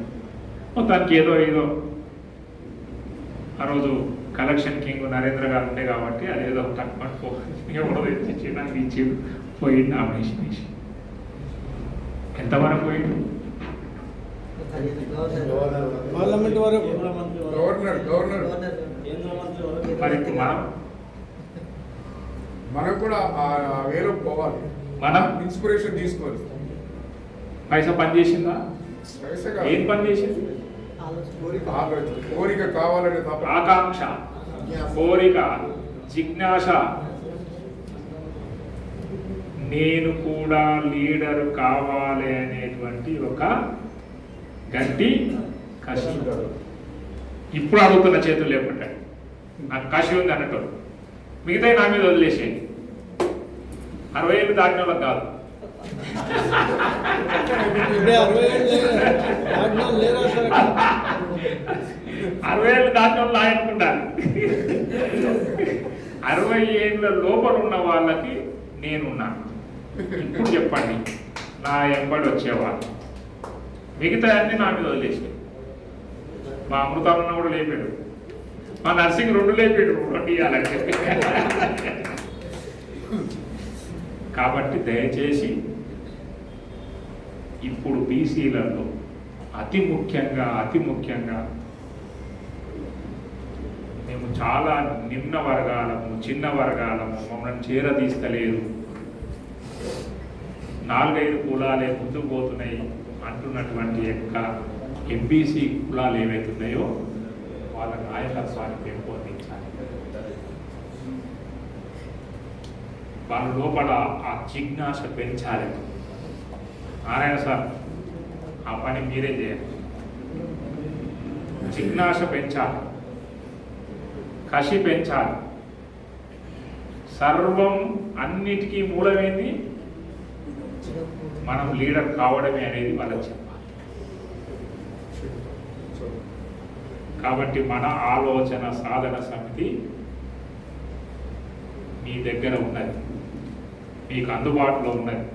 మొత్తానికి ఏదో ఆ రోజు కలెక్షన్ కింగ్ నరేంద్ర గారు ఉండే కాబట్టి అదేదో తక్కువ ఎవడో తెచ్చి నాకు ఇచ్చి పోయి నామినేషన్ వేసి ఎంతవరకు పోయింది? పార్లమెంట్ వరకు. గవర్నర్ మరి మనం కూడా ఆ వేలో పోవాలి. మనం ఇన్స్పిరేషన్ తీసుకోవాలి. పైసా పని చేసిందా? ఏం పని చేసింది? కోరిక కావాలనే ఆకాంక్ష, కోరిక, జిజ్ఞాస. నేను కూడా లీడర్ కావాలి అనేటువంటి ఒక గట్టి కసి. ఇప్పుడు అడుగుతున్న చేతులు లేకుండా నాకు కసి ఉంది అన్నట్టు మిగతా నా మీద వదిలేసేయండి. 60 ఏళ్ళు దాటిన వాళ్ళకి కాదు. 60 ఏళ్ళు దాటిన వాళ్ళు అనుకుంటాను. 60 ఏళ్ళ లోపల ఉన్న వాళ్ళకి నేనున్నాను. ఇప్పుడు చెప్పండి, నా ఎంబడి వచ్చేవాళ్ళు. మిగతా అన్ని నా మీద వదిలేసి, మా అమృతాలన్న కూడా లేపాడు, మా నర్సింగ్ 2 లేపాడు, 2 ఇవ్వాలంటే. కాబట్టి దయచేసి ఇప్పుడు బీసీలలో అతి ముఖ్యంగా మేము చాలా నిమ్న వర్గాలము, చిన్న వర్గాలము, మమ్మల్ని చేరదీస్తలేదు, 4-5 కులాలే ముందుకు పోతున్నాయి అంటున్నటువంటి యొక్క ఎంబీసీ కులాలు ఏవైతున్నాయో వాళ్ళ నాయకత్వాన్ని పెంపొందించాలి. వాళ్ళ లోపల ఆ జిజ్ఞాస పెంచాలి. నారాయణ సార్ ఆ పని మీరే చేయాలి. జిజ్ఞాస పెంచాలి, కసి పెంచాలి. సర్వం అన్నిటికీ మూలమైంది మనం లీడర్ కావడమే అనేది వాళ్ళకి చెప్పాలి. కాబట్టి మన ఆలోచన సాధన సమితి మీ దగ్గర ఉన్నది, మీకు అందుబాటులో ఉన్నది.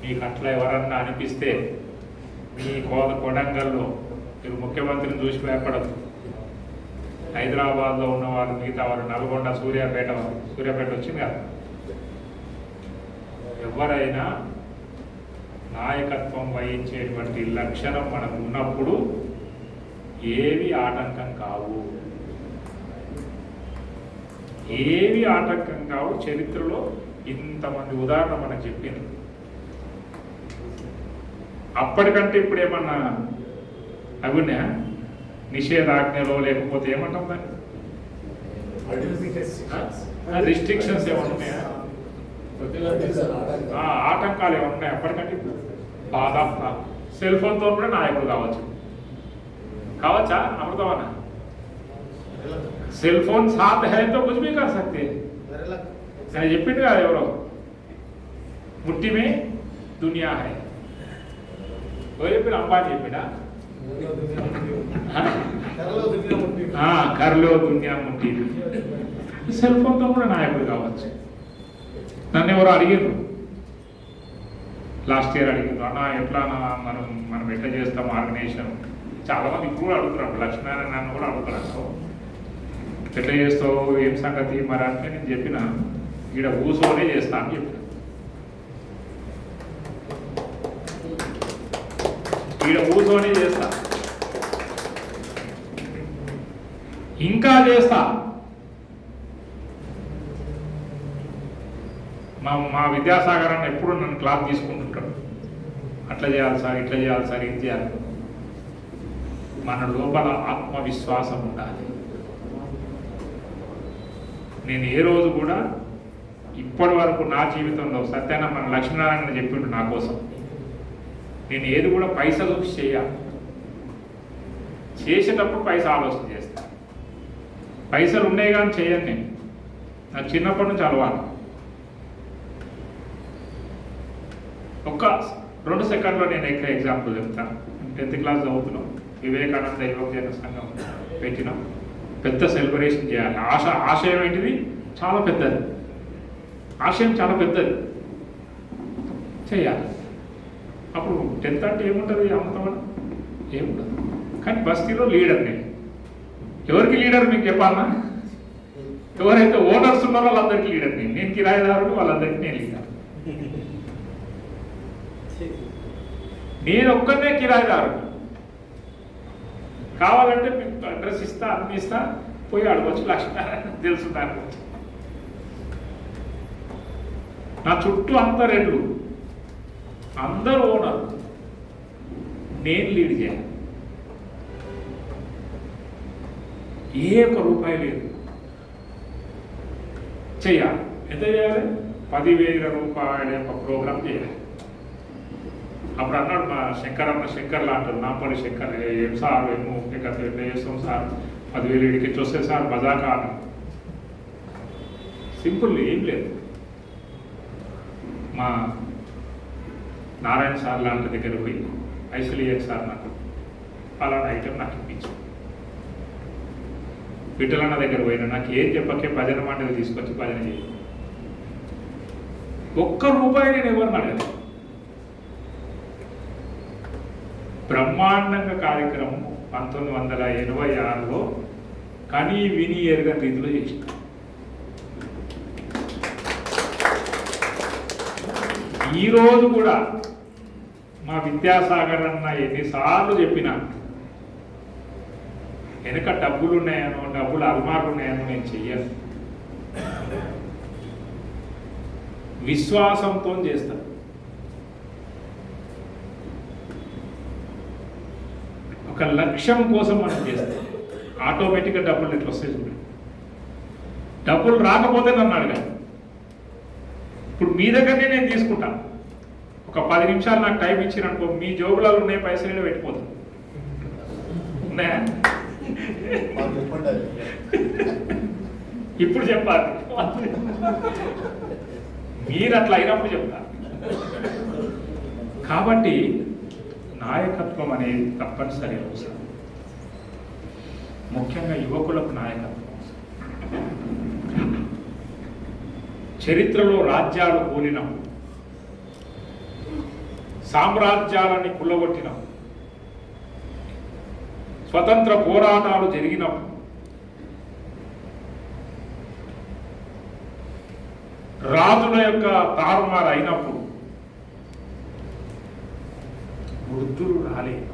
మీకు అట్లా ఎవరన్నా అనిపిస్తే మీ కొడంగల్లో మీరు ముఖ్యమంత్రిని చూసి భయపడదు. హైదరాబాద్లో ఉన్నవారు, మిగతా వారు, నల్గొండ, సూర్యాపేట వచ్చింది కదా, ఎవరైనా నాయకత్వం వహించేటువంటి లక్షణం మనకు ఉన్నప్పుడు ఏవి ఆటంకం కావు, ఏవి ఆటంకం కావు. చరిత్రలో ఇంతమంది ఉదాహరణ మనకు చెప్పింది. అప్పటికంటే ఇప్పుడు ఏమన్నా అవునా నిషేధాజ్ఞలో లేకపోతే ఏమంటాం దాన్ని, రిస్ట్రిక్షన్స్ ఏమన్నాయా, ఆటంకాలు ఏమన్నాయి? అప్పటికంటే బాధ సెల్ ఫోన్తో కూడా నాయకుడు కావచ్చా? అమృతమన్నా సెల్ ఫోన్ సాత్ హై తో కుछ भी कर सकते हैं. చెప్పిండు కదా ఎవరో, ముట్టి మే దునియా హై. ఎవరు చెప్పిన? అంబానీ చెప్పినా? కర్లో దునియా ముట్టి. సెల్ ఫోన్తో కూడా నాయకుడు కావచ్చు. నన్ను ఎవరు అడిగారు లాస్ట్ ఇయర్, అడిగారు అన్న ఎట్లా మనం ఎట్లా చేస్తాం ఆర్గనైజేషన్. చాలా మంది ఇప్పుడు కూడా అడుగుతున్నాడు, లక్ష్మీనారాయణ నన్ను కూడా అడుగుతున్నాను, ఎట్లా చేస్తావు, ఏం సంగతి మరి అంటే నేను చెప్పిన ఈడ కూర్చోనే చేస్తా అని చెప్పిన. ఈడ కూర్చోనే చేస్తా, ఇంకా చేస్తా. మా విద్యాసాగర్ అన్న ఎప్పుడు నన్ను క్లాస్ తీసుకుంటుంటాడు, అట్లా చేయాలి సార్, ఇట్లా చేయాలి సార్, ఇది చేయాలి. మన లోపల ఆత్మవిశ్వాసం ఉండాలి. నేను ఏ రోజు కూడా ఇప్పటి వరకు నా జీవితంలో సత్యాన మన లక్ష్మీనారాయణ చెప్పిండు నా కోసం, నేను ఏది కూడా పైసలు చూసి చేయాలి. చేసేటప్పుడు పైసా ఆలోచన చేస్తాను. పైసలు ఉన్నాయి కానీ చేయను. నేను నాకు చిన్నప్పటి నుంచి అలవాటు. ఒక్క 2 సెకండ్లో నేను ఎక్కడ ఎగ్జాంపుల్ చెప్తాను. 10th క్లాస్ చదువుతున్నాం, వివేకానంద యువజన సంఘం పెట్టినాం. పెద్ద సెలబ్రేషన్ చేయాలి. ఆశయం ఏంటిది? చాలా పెద్దది. ఆశయం చాలా పెద్దది, చేయాలి. అప్పుడు 10th అంటే ఏముంటుంది? అమృతమని ఏముండదు. కానీ బస్తీలో లీడర్ నేను. ఎవరికి లీడర్ మీకు చెప్పాలన్నా? ఎవరైతే ఓనర్స్ ఉన్నారో వాళ్ళందరికీ లీడర్ నేను కిరాయిదారుడు, వాళ్ళందరికీ నేను లీడర్. నేను ఒక్కనే కిరాయిదారుడు. కావాలంటే మీకు అడ్రస్ ఇస్తా, అన్ని ఇస్తా, పోయి అడగవచ్చు. లక్ష్మీనారాయణ తెలుసు దాని గురించి. నా చుట్టూ అంతా రెడ్లు, అందరూ ఓనర్, నేను లీడ్ చేయాలి. ఏ ఒక్క రూపాయి లేదు, చేయాలి. ఎంత చేయాలి? 10,000 రూపాయల యొక్క ప్రోగ్రాం చేయాలి. అప్పుడు అన్నాడు మా శంకర్లా అంటారు, నాపల్లి శంకర్, ఏం సార్ ఏమో ఓకే కదా, ఎట్లా చేస్తాం సార్, 10,000 ఇడికి వస్తే సార్ మజాకా అని. సింపుల్, ఏం లేదు. మా నారాయణ సార్ లాంటి దగ్గర పోయి ఐసోలియన్ సార్ నాకు అలాంటి ఐటెం నాకు ఇప్పించు. విఠలన్న దగ్గర పోయినా నాకు ఏం చెప్పకే భజన మండలి తీసుకొచ్చి భజన చేయి. ఒక్క రూపాయి నేను ఎవరిని అడగలేదు. బ్రహ్మాండంగా కార్యక్రమం 1986లో కనీ విని ఎరగని రీతిలో చేసిన. ఈరోజు కూడా మా విద్యాసాగర్ అన్న ఎన్నిసార్లు చెప్పినా వెనక డబ్బులు ఉన్నాయనో డబ్బులు అల్మార్లు ఉన్నాయనో నేను చెయ్యను. విశ్వాసంతో చేస్తాను. ఒక లక్ష్యం కోసం మనం చేస్తాం. ఆటోమేటిక్గా డబ్బులు ఎట్లా వస్తాయి చూడండి. డబ్బులు రాకపోతే నన్ను అడగాలి. ఇప్పుడు మీ దగ్గరనే నేను తీసుకుంటాను. ఒక 10 నిమిషాలు నాకు టైం ఇచ్చిననుకో, మీ జోబులలో ఉన్నాయి పైసలు పెట్టిపోతాను. ఉన్నాయా? ఇప్పుడు చెప్పాలి. మీరు అట్లా అయినప్పుడు చెప్తారు. కాబట్టి నాయకత్వం అనేది తప్పనిసరి అవసరం. ముఖ్యంగా యువకులకు నాయకత్వం. చరిత్రలో రాజ్యాలు కూలినాం, సామ్రాజ్యాలని కుల్లగొట్టినాం, స్వతంత్ర పోరాటాలు జరిగినప్పుడు రాజుల యొక్క తారుమారు అయినప్పుడు వృద్ధులు రాలేదు.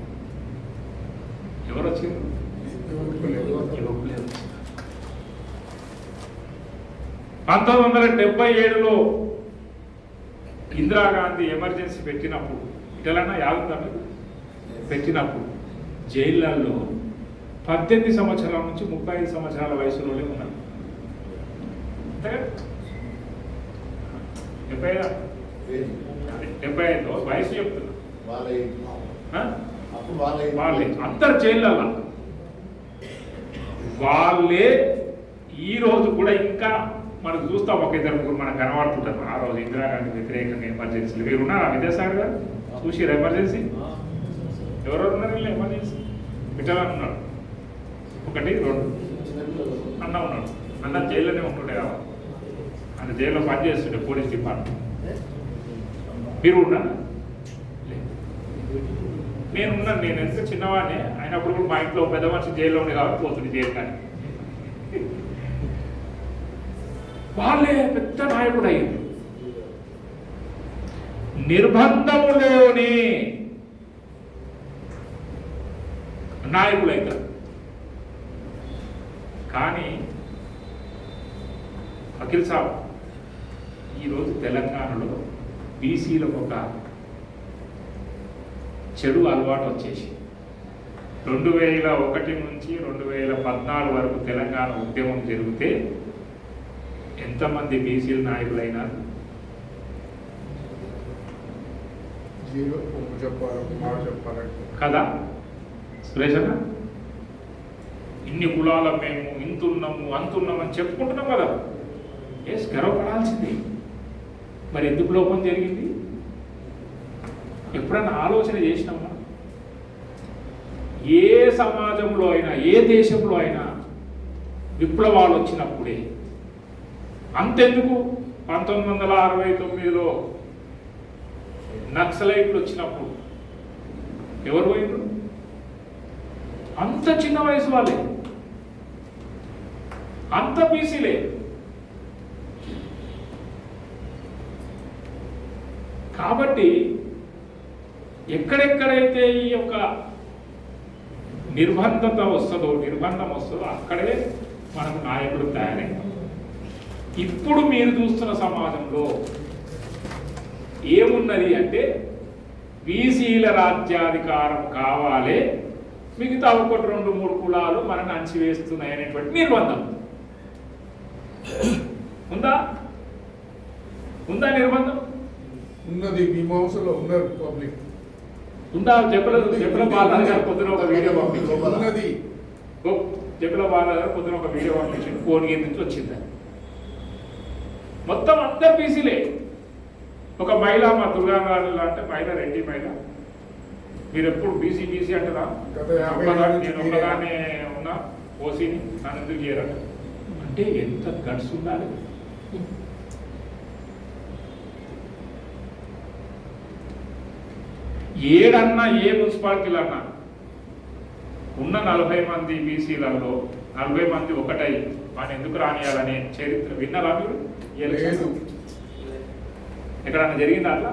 ఎవరు వచ్చారు? యువకులే వచ్చారు. 1977లో ఇందిరాగాంధీ ఎమర్జెన్సీ పెట్టినప్పుడు, ఇటలన్నా యాగుందని పెట్టినప్పుడు జైళ్ళల్లో 18 సంవత్సరాల నుంచి 35 సంవత్సరాల వయసులోనే ఉన్నారు. అంతే కదా? 75 వయసు చెప్తున్నా. వాళ్ళే అందరు జైళ్ళల్లో వాళ్ళే ఈ రోజు కూడా ఇంకా మనకు చూస్తాం. ఒక ఇద్దరు ముగ్గురు మనకు కనబడుతుంటారు. ఆ రోజు ఇందిరాగాంధీ వ్యతిరేకంగా ఎమర్జెన్సీలు మీరు ఉన్నారా? విద్యాసాగర్ గారు చూసిరా ఎమర్జెన్సీ? ఎవరెవరు ఉన్నారు వీళ్ళు ఎమర్జెన్సీ? విఠలన్ ఉన్నాడు, 1 2 అన్న ఉన్నాడు. అన్న జైల్లోనే ఉంటుండే కదా, ఆయన జైల్లో పనిచేస్తుండే పోలీస్ డిపార్ట్మెంట్. మీరు ఉన్నారా? నేను ఉన్నాను. నేను ఎంత చిన్నవాడిని అయినప్పుడు కూడా మా ఇంట్లో పెద్ద మనిషి జైల్లో ఉండే కాబట్టి పోతుంది జైలు. కానీ వాళ్ళే పెద్ద నాయకుడు అయ్యింది. నిర్బంధములోనే నాయకుడు అవుతారు. కానీ అఖిల్ సాబ్ ఈరోజు తెలంగాణలో బీసీలకు ఒక చెడు అలవాటు వచ్చేసి 2001 నుంచి 2014 వరకు తెలంగాణ ఉద్యమం జరిగితే ఎంతమంది బీసీల నాయకులైనారు? కదా సురేష్ అన్న? ఇన్ని కులాల మేము ఇంతున్నాము అంతున్నాము అని చెప్పుకుంటున్నాం కదా. ఎస్, గర్వపడాల్సింది. మరి ఎందుకు లోపం జరిగింది? ఎప్పుడన్నా ఆలోచన చేసినామా? ఏ సమాజంలో అయినా ఏ దేశంలో అయినా విప్లవాలు వచ్చినప్పుడే. అంతెందుకు 1969లో నక్సలైట్లు వచ్చినప్పుడు ఎవరు పోయినారు? అంత చిన్న వయసు వాళ్ళే, అంత బీసీలే. కాబట్టి ఎక్కడెక్కడైతే ఈ యొక్క నిర్బంధం వస్తుందో అక్కడే మనకు నాయకుడు తయారైంది. ఇప్పుడు మీరు చూస్తున్న సమాజంలో ఏమున్నది అంటే బీసీల రాజ్యాధికారం కావాలి, మిగతా 1 2 3 కులాలు మనల్ని అణచివేస్తున్నాయి అనేటువంటి నిర్బంధం ఉందా? నిర్బంధం ఉన్నది. మీమాంసలో ఉన్నారు పబ్లిక్ ఉందా? చెప్పల బాలరాజు గారు పొద్దున ఒక వీడియో పంపించారు. ఉన్నది. చెప్పల బాలరాజు గారు పొద్దున ఒక వీడియో పంపించారు. కోనిగిరి నుంచి వచ్చింది. మొత్తం అందరు బీసీలే. ఒక మహిళ, మా దుర్గాగారు అంటే మహిళ, రెడ్డి మహిళ. మీరు ఎప్పుడు బీసీ అంటారా? నేను ఒక్కదానే ఉన్నా ఓసీని, నన్ను ఎందుకు చేయరు అంటే ఎంత గట్స్ ఉండాలి. ఏడన్నా ఏ మున్సిపాలిటీలన్నా ఉన్న 40 మంది బీసీలలో 40 మంది ఒకటై వాడిని ఎందుకు రానియాలనే చరిత్ర విన్నారా మీరు? ఎక్కడన్నా జరిగిందా అట్లా?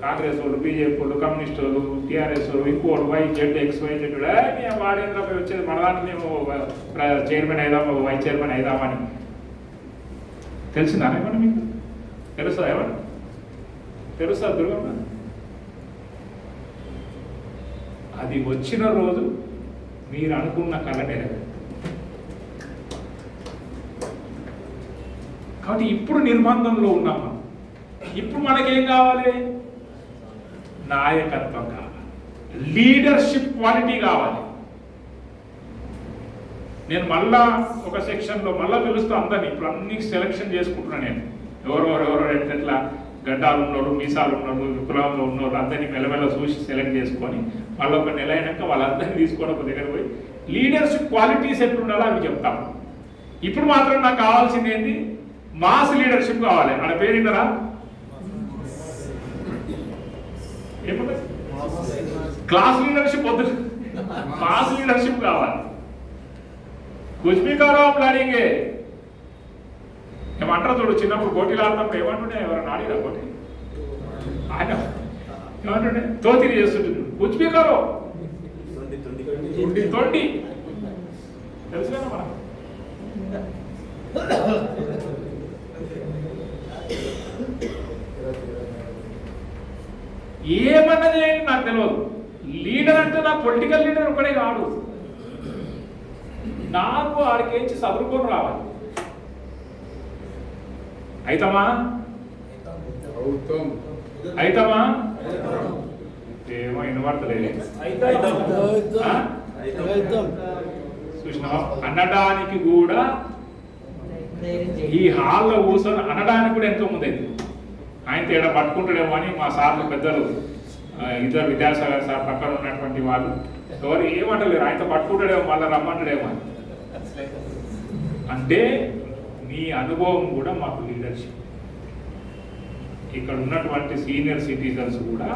కాంగ్రెస్ వాళ్ళు, బీజేపీ వాళ్ళు, కమ్యూనిస్ట్ వాళ్ళు, టీఆర్ఎస్ వాళ్ళు, ఇంకోళ్ళు YZ XYZ వాడేంద్రపై వచ్చేది మన దాంట్లో మేము చైర్మన్ అయిదాం, వైస్ చైర్మన్ అయిదామని. తెలిసిందా ఏమన్నా మీకు? తెలుసా ఏమన్నా? తెలుసా దుర్గమ్మ? అది వచ్చిన రోజు మీరు అనుకున్న కళ నెరవేరు. కాబట్టి ఇప్పుడు నిర్బంధంలో ఉన్నాం. ఇప్పుడు మనకేం కావాలి? నాయకత్వం కావాలి, లీడర్షిప్ క్వాలిటీ కావాలి. నేను మళ్ళా ఒక సెక్షన్లో మళ్ళా పిలుస్తూ అందరినీ ఇప్పుడు అన్ని సెలెక్షన్ చేసుకుంటున్నాను. నేను ఎవరెవరు ఎట్లా గడ్డాలు ఉన్నోళ్ళు, మీసాలు ఉన్నోళ్ళు, వికులంలో ఉన్నోళ్ళు అందరినీ మెల్లమెల్ల చూసి సెలెక్ట్ చేసుకొని మళ్ళీ ఒక నెల అయినాక వాళ్ళందరినీ తీసుకొని ఒక దగ్గర పోయి లీడర్షిప్ క్వాలిటీస్ ఎట్లుండాలో అవి చెప్తాం. ఇప్పుడు మాత్రం నాకు కావాల్సింది ఏంటి? మాస్ లీడర్షిప్ కావాలి. ఆడ పేరింటారా? క్లాస్ లీడర్షిప్ వద్దు, మాస్ లీడర్షిప్ కావాలి. కుछ भी करो आप लड़ेंगे. ఏమంటారు చూడు, చిన్నప్పుడు గోటీలు ఆడుతున్నప్పుడు ఏమంటుండే, ఎవరైనా ఆడిరా గోటి? ఆయన ఏమంటుండే, తోతిరి చేస్తుంటుంది. కుछ भी करो తొండి తెలుసు కదా మనం. ఏమన్నా చేయండి నాకు తెలియదు. లీడర్ అంటే నా పొలిటికల్ లీడర్ ఒకడే కాదు, నాకు ఆడికేంచి చదువుకొని రావాలి. అయితమా అయితమా ఏమో వినబడతలేదు. చూసినావా? అనడానికి కూడా ఈ హాల్లో కూర్చొని అనడానికి కూడా ఎంతో ముందు అయింది. ఆయన తేడా పట్టుకుంటాడేమో అని మా సార్లు పెద్దలు, ఇద్దరు విద్యాసాగర్ సార్ పక్కన ఉన్నటువంటి వాళ్ళు ఎవరు ఏమంటలేరు, ఆయనతో పట్టుకుంటాడేమో మళ్ళీ రమ్మంటాడేమో అని. అంటే మీ అనుభవం కూడా మాకు లీడర్షిప్. ఇక్కడ ఉన్నటువంటి సీనియర్ సిటిజన్స్ కూడా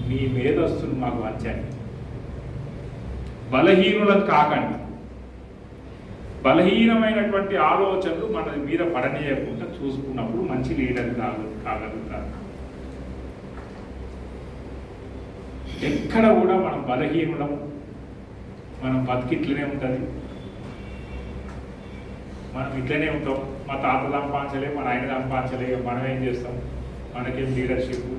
మీ మేధస్సులు మాకు వచ్చాయి. బలహీనులను కాకండి. బలహీనమైనటువంటి ఆలోచనలు మన మీద పడనీయకుండా చూసుకున్నప్పుడు మంచి లీడర్ కాగలుగుతారు. ఎక్కడ కూడా మనం బలహీనులం, మనం బతికిట్లనే ఉంటుంది, మనం ఇట్లనే ఉంటాం. మా తాత సంపాదించలే, మన ఆయన సంపాదించలే, మనం ఏం చేస్తాం? మనకేం లీడర్షిప్?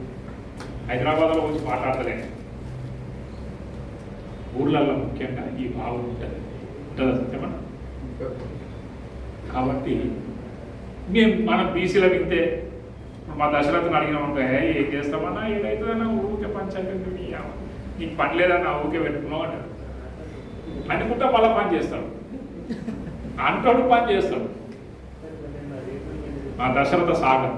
హైదరాబాద్లో వచ్చి మాట్లాడతలేను, ఊర్లలో ముఖ్యంగా ఈ భావం ఉంటుంది. ఉంటుందా సత్యమన్నా? కాబట్టి మనం బీసీల వింటే మా దశరథను అడిగినామంటే ఏం చేస్తామన్నా, ఏదైతుందన్నా ఊరికే పంచాయతీ నీకు పని లేదన్నా ఊరికే పెట్టుకున్నావు అంటారు. అనుకుంటా వాళ్ళ పని చేస్తాడు, అంటాడు పని చేస్తాడు. మా దశరథ సాగర్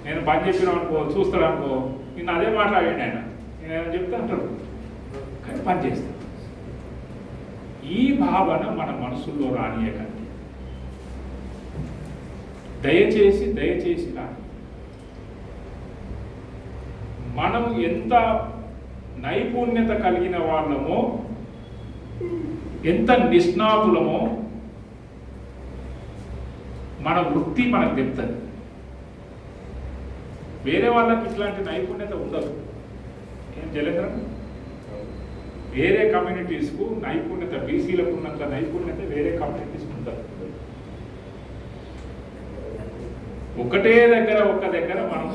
నేను పని చెప్పినా అనుకో, చూస్తాడు అనుకో, నిన్ను అదే మాట్లాడాడు ఆయన, నేను చెప్తే అంటాడు, కానీ పని చేస్తాడు. ఈ భావన మన మనసులో రానియకండి. దయచేసి దయచేసి రాని. మనం ఎంత నైపుణ్యత కలిగిన వాళ్ళమో, ఎంత నిష్ణాతులమో మన వృత్తి మనకు చెప్తుంది. వేరే వాళ్ళకి ఇట్లాంటి నైపుణ్యత ఉండదు. ఏం జలేంద్ర? వేరే కమ్యూనిటీస్కు నైపుణ్యత, బీసీలకు ఉన్నంత నైపుణ్యత వేరే కమ్యూనిటీస్కు ఉండదు. ఒక్క దగ్గర మనం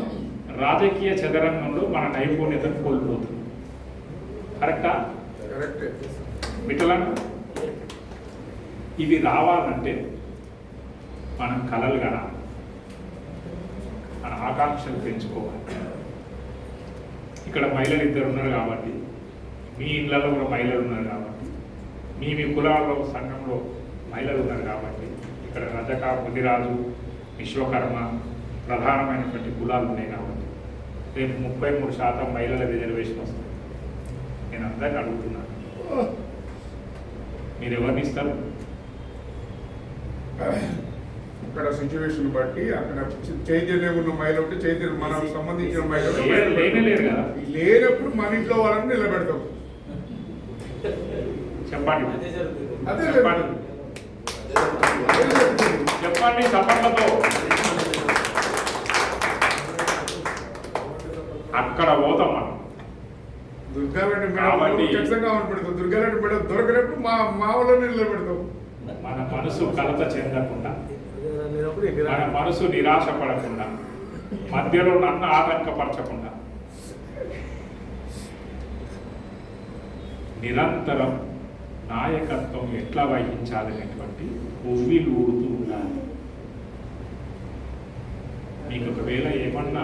రాజకీయ చదరంగంలో మన నైపుణ్యతను కోల్పోతుంది. కరెక్టా? విఠలన్న, ఇవి రావాలంటే మనం కలలు కనాలి, మన ఆకాంక్షలు పెంచుకోవాలి. ఇక్కడ మహిళలు ఇద్దరు ఉన్నారు కాబట్టి, మీ ఇళ్లలో కూడా మహిళలు ఉన్నారు కాబట్టి, మీ కులాల్లో సంఘంలో మహిళలు ఉన్నారు కాబట్టి, ఇక్కడ రజక, ముదిరాజు, విశ్వకర్మ ప్రధానమైనటువంటి కులాలు ఉన్నాయి కాబట్టి రేపు 33% మహిళల రిజర్వేషన్ వస్తుంది. నేను అందరినీ అడుగుతున్నాను, మీరు ఎవరిని ఇస్తారు? అక్కడ సిచ్యువేషన్ బట్టి అక్కడ చైతన్యం ఉన్న మహిళ ఉంటే చైతన్యం మనకు సంబంధించిన మహిళ లేరు కదా, లేనప్పుడు మన ఇంట్లో వాళ్ళని నిలబెడతాం. చెప్పండి, అదే చెప్పండి, చెప్పండి చప్పట్లతో. అక్కడ పోతాం మనం. దుర్గారెడ్డి కాబట్టి- మేడం ఖచ్చితంగా పెడతాం. దుర్గారెడ్డి మేడం దొరకనప్పుడు మా ఊళ్ళో నిలబెడతాం. మన మనసు కలత చెందకుండా, మన మనసు నిరాశ పడకుండా, మధ్యలో నన్ను ఆటంకపరచకుండా నిరంతరం నాయకత్వం ఎట్లా వహించాలనేటువంటి ఉవ్విలు ఊడుతూ ఉండాలి. మీకు ఒకవేళ ఏమన్నా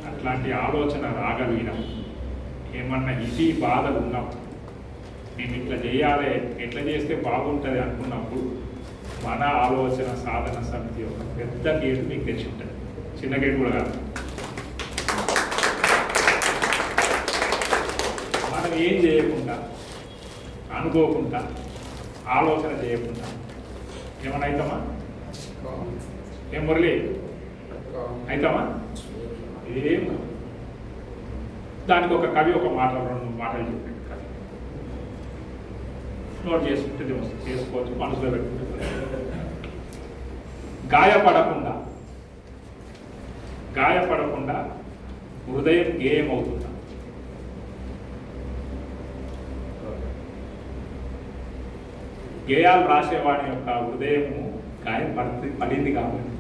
అట్లాంటి ఆలోచన రాగలిగినాం, ఏమన్నా ఇది బాధ ఉన్నప్పుడు, మేము ఇట్లా చేయాలి, ఎట్లా చేస్తే బాగుంటుంది అనుకున్నప్పుడు మన ఆలోచన సాధన సమితి ఒక పెద్ద గేటు మీకు తెచ్చి ఉంటుంది. చిన్న గేటు కూడా కాదు. మనం ఏం చేయకుండా, అనుకోకుండా, ఆలోచన చేయకుండా ఏమన్నా అవుతామా? ఏం మురళి అవుతామా? ఏం కాదు. దానికి ఒక కవి ఒక మాట, 2 మాటలు చెప్పాడు. కవి నోట్ చేసుకుంటే చేసుకోవచ్చు, మనసులో పెట్టుకుంటే. గాయపడకుండా హృదయం గేయమవుతుందా? గేయాలు రాసేవాడి యొక్క హృదయము గాయం పడింది కాబట్టి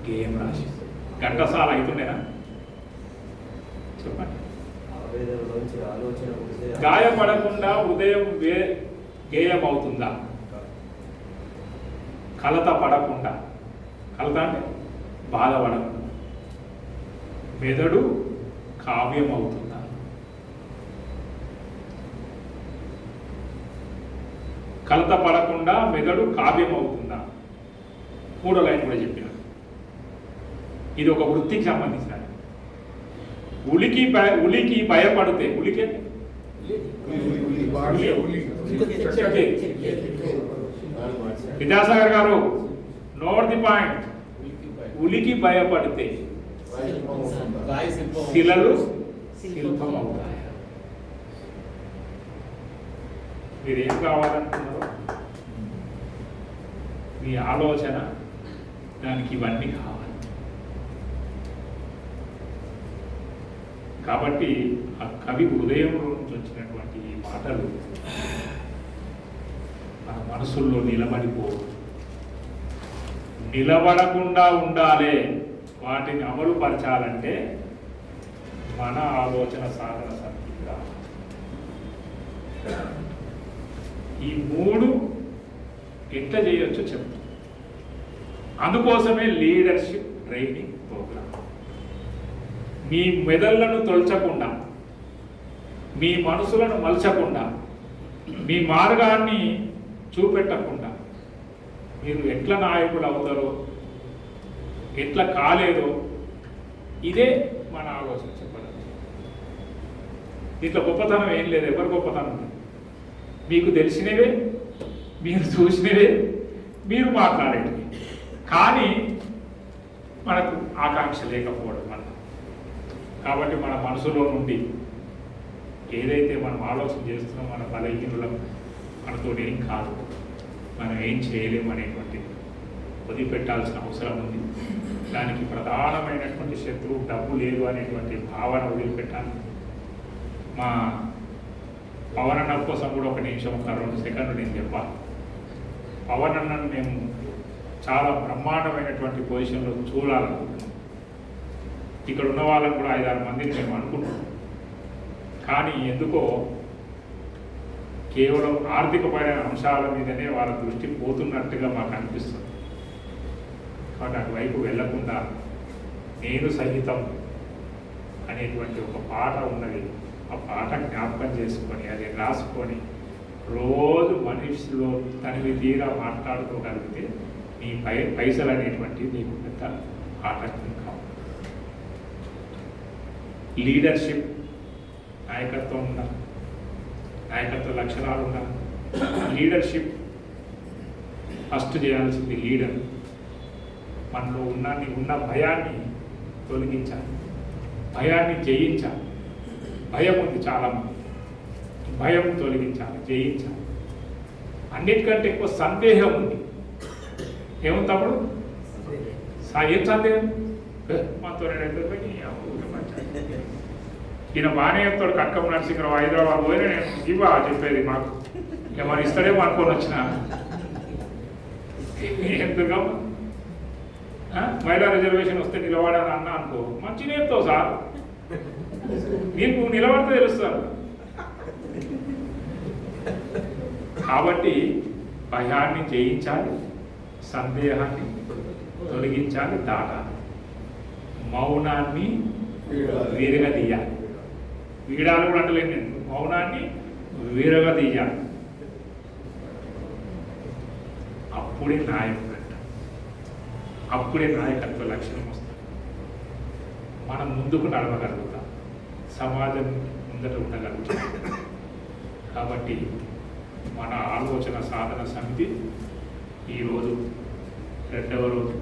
గేయం రాసి ఘంటసాల అవుతుండేనా? చెప్పండి. గాయపడకుండా హృదయం గేయం అవుతుందా? కలత పడకుండా, కలత అంటే బాధపడకుండా మెదడు కావ్యం అవుతుందా? కలత పడకుండా మెదడు కావ్యం అవుతుందా? 3వ లైన్ కూడా చెప్పిన. ఇది ఒక వృత్తికి సంబంధించిన. ఉలికి భయపడితే, ఉలికే విద్యాసాగర్ గారు నోట్ ది పాయింట్. ఉలికి భయపడితే శిలలు శిల్పం అవుతాయి. మీరేం కావాలనుకున్నారు? మీ ఆలోచన దానికి ఇవన్నీ కావాలి. కాబట్టి ఆ కవి హృదయంలో నుంచి వచ్చినటువంటి ఈ మాటలు మన మనసుల్లో నిలబడకుండా ఉండాలి. వాటిని అమలు పరచాలంటే మన ఆలోచన సాధన సమితిగా ఈ 3 ఎట్లా చేయొచ్చో చెప్తాం. అందుకోసమే లీడర్షిప్ ట్రైనింగ్ ప్రోగ్రామ్. మీ మెదళ్లను తొలచకుండా, మీ మనసులను మలచకుండా, మీ మార్గాన్ని చూపెట్టకుండా మీరు ఎట్లా నాయకులు అవుతారో, ఎట్లా కాలేదో ఇదే మన ఆలోచన. చెప్పాలి దీంట్లో గొప్పతనం ఏం లేదు. ఎవరు గొప్పతనం? మీకు తెలిసినవే, మీరు చూసినవే, మీరు మాట్లాడేవి. కానీ మనకు ఆకాంక్ష లేకపోవడం వల్ల. కాబట్టి మన మనసులో నుండి ఏదైతే మనం ఆలోచన చేస్తున్నామో, మన బలహీనులం, మనతో ఏం కాదు, మనం ఏం చేయలేము అనేటువంటి వదిలిపెట్టాల్సిన అవసరం ఉంది. దానికి ప్రధానమైనటువంటి శత్రువు డబ్బు లేదు అనేటువంటి భావన వదిలిపెట్టాలి. మా పవన్ అన్న కోసం కూడా 1 నిమిషం, 2 సెకండ్లు నేను చెప్పాలి. పవన్ అన్నను మేము చాలా బ్రహ్మాండమైనటువంటి పొజిషన్లో చూడాలనుకుంటున్నాం. ఇక్కడ ఉన్న వాళ్ళని కూడా 5-6 మందిని మేము అనుకుంటున్నాం. కానీ ఎందుకో కేవలం ఆర్థికపరమైన అంశాల మీదనే వాళ్ళ దృష్టి పోతున్నట్టుగా మాకు అనిపిస్తుంది. కాబట్టి అటువైపు వెళ్లకుండా నేను సహితం అనేటువంటి ఒక పాట ఉన్నది. ఆ పాట జ్ఞాపకం చేసుకొని, అది రాసుకొని రోజు మనిషిలో తనివి తీరా మాట్లాడుకోగలిగితే నీ పైసలు అనేటువంటివి నీకు పెద్ద ఆటంకం కావు. లీడర్షిప్, నాయకత్వం ఉండాలి, నాయకత్వ లక్షణాలు ఉండాలి. లీడర్షిప్ ఫస్ట్ చేయాల్సింది లీడర్. మనలో ఉన్న భయాన్ని తొలగించాలి, భయాన్ని జయించాలి. భయం ఉంది చాలామంది, భయం తొలగించాలి, జయించాలి. అన్నిటికంటే ఎక్కువ సందేహం ఉంది. ఏముంది తప్పుడు? ఏం సందేహం? మాతో ఈయన బాగానే చెప్తాడు కట్కం నరసింహరావు హైదరాబాద్ పోయినా నేను ఇవ్వా చెప్పేది మాకు ఇక మరి ఇస్తాడేమో అనుకొని వచ్చిన ఎందుకు మహిళా రిజర్వేషన్ వస్తే నిలబడాలని అన్నా అనుకో మంచి నేర్తావు సార్ నీకు నిలబడితే తెలుస్తారు. కాబట్టి భయాన్ని జయించాలి, సందేహాన్ని తొలగించాలి, దాటాలి, మౌనాన్ని వీరగదీయాలి. వీడాలు కూడా అంటలేదు నేను, మౌనాన్ని వీరగదీయాలి. అప్పుడే నాయకుడు అంట, అప్పుడే నాయకత్వ లక్షణం వస్తుంది. మనం ముందుకు నడవగలుగుతాం, సమాజం ముందట ఉండగలుగుతాం. కాబట్టి మన ఆలోచన సాధన సమితి ఈరోజు 2వ రోజు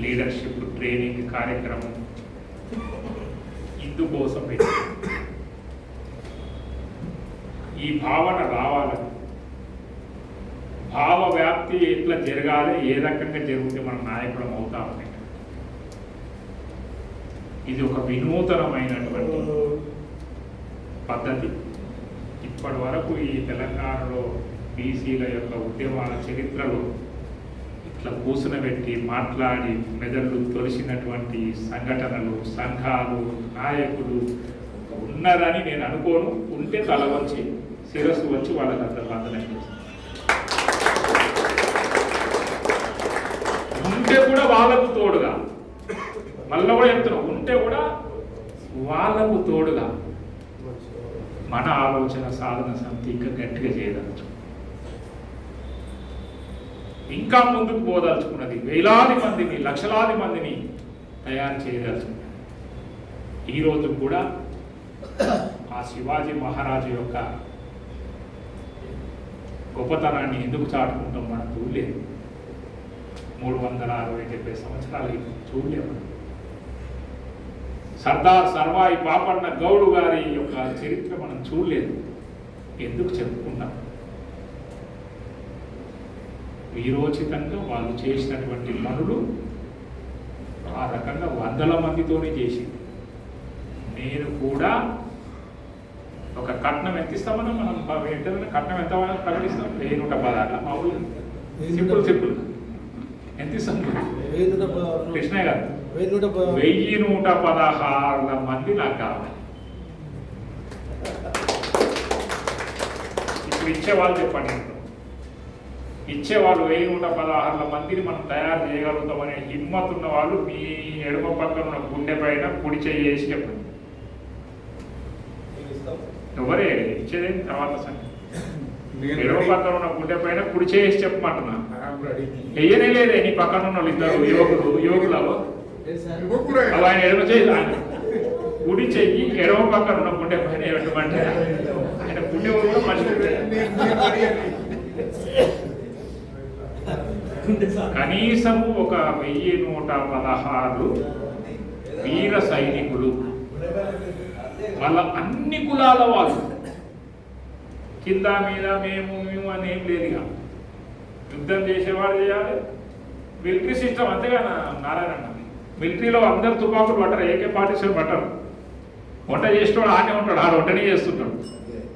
లీడర్షిప్ ట్రైనింగ్ కార్యక్రమం ఇందుకోసం పెట్టింది. ఈ భావన రావాలని, భావ వ్యాప్తి ఎట్లా జరగాలి, ఏ రకంగా జరిగితే మనం నాయకులం అవుతామని, ఇది ఒక వినూతనమైనటువంటి పద్ధతి. ఇప్పటి వరకు ఈ తెలంగాణలో బీసీల యొక్క ఉద్యమాల చరిత్రలో ఇట్లా కూసునబెట్టి మాట్లాడి మెదళ్ళు తొలిసినటువంటి సంఘటనలు, సంఘాలు, నాయకులు ఉన్నారని నేను అనుకోను. ఉంటే తల వంచి శిరస్సు వచ్చి వాళ్ళకి వందనం చేస్తాను. ఉంటే కూడా వాళ్ళకు తోడుగా, మళ్ళీ కూడా చెప్తున్నాం, ఉంటే కూడా వాళ్ళకు తోడుగా మన ఆలోచన సాధన సమితి ఇంకా గట్టిగా చేయదలుచు, ఇంకా ముందుకు పోదలుచుకున్నది, వేలాది మందిని, లక్షలాది మందిని తయారు చేయదలుచుకున్నది. ఈరోజు కూడా ఆ శివాజీ మహారాజు యొక్క గొప్పతనాన్ని ఎందుకు చాటుకుంటాం మనం చూడలేదు. 360-70 సంవత్సరాలు చూడలేము. సర్దార్ సర్వాయి పాపన్న గౌడు గారి యొక్క చరిత్ర మనం చూడలేదు. ఎందుకు చెప్పుకున్నాం? వీరోచితంగా వాళ్ళు చేసినటువంటి పనులు ఆ రకంగా వందల మందితోనే చేసింది. నేను కూడా ఒక కట్నం ఎంత ఇస్తామన్నా మనం ఏంటంటే కట్నం ఎంత ప్రకటిస్తాం? 1,116 మా ఊళ్ళు సింపుల్ ఎంత ఇస్తాం? కృష్ణయ్య గారు 1,116 మంది నాకు కావాలి. ఇప్పుడు ఇచ్చేవాళ్ళు చెప్పండి, ఇచ్చేవాళ్ళు 1,116 మందిని మనం తయారు చేయగలుగుతామనే హిమ్మత్ ఉన్న వాళ్ళు మీ ఎడమ పక్కన ఉన్న గుండె పైన కుడి చేసి చెప్పండి. ఎవరే ఇచ్చేదేం తర్వాత సంగతి. ఎడమ పక్కన ఉన్న గుండె పైన కుడి చేసి చెప్పమంటున్నా. వెయ్యనే లేదే నీ పక్కన ఉన్న వాళ్ళు ఇద్దరు యువకులు ఆయన ఎడమ చేయి, కుడి చెయ్యి ఎడమ పక్కన ఉన్న గుండె పైన పెట్టమంటే ఆయన గుండె కూడా మనిషి. కనీసము ఒక 1,116 వీర సైనికులు, వాళ్ళ అన్ని కులాల వాళ్ళు, కింద మీద మేము అని ఏం లేదుగా. యుద్ధం చేసేవాడు చేయాలి, మిలిటరీ సిస్టమ్ అంతేగా నారాయణ. మిలిటరీలో అందరు తుపాకులు పట్టరు, AK-47 పట్టరు. వంట చేసేవాడు ఆనే ఉంటాడు, ఆడు వంటనే చేస్తుంటాడు.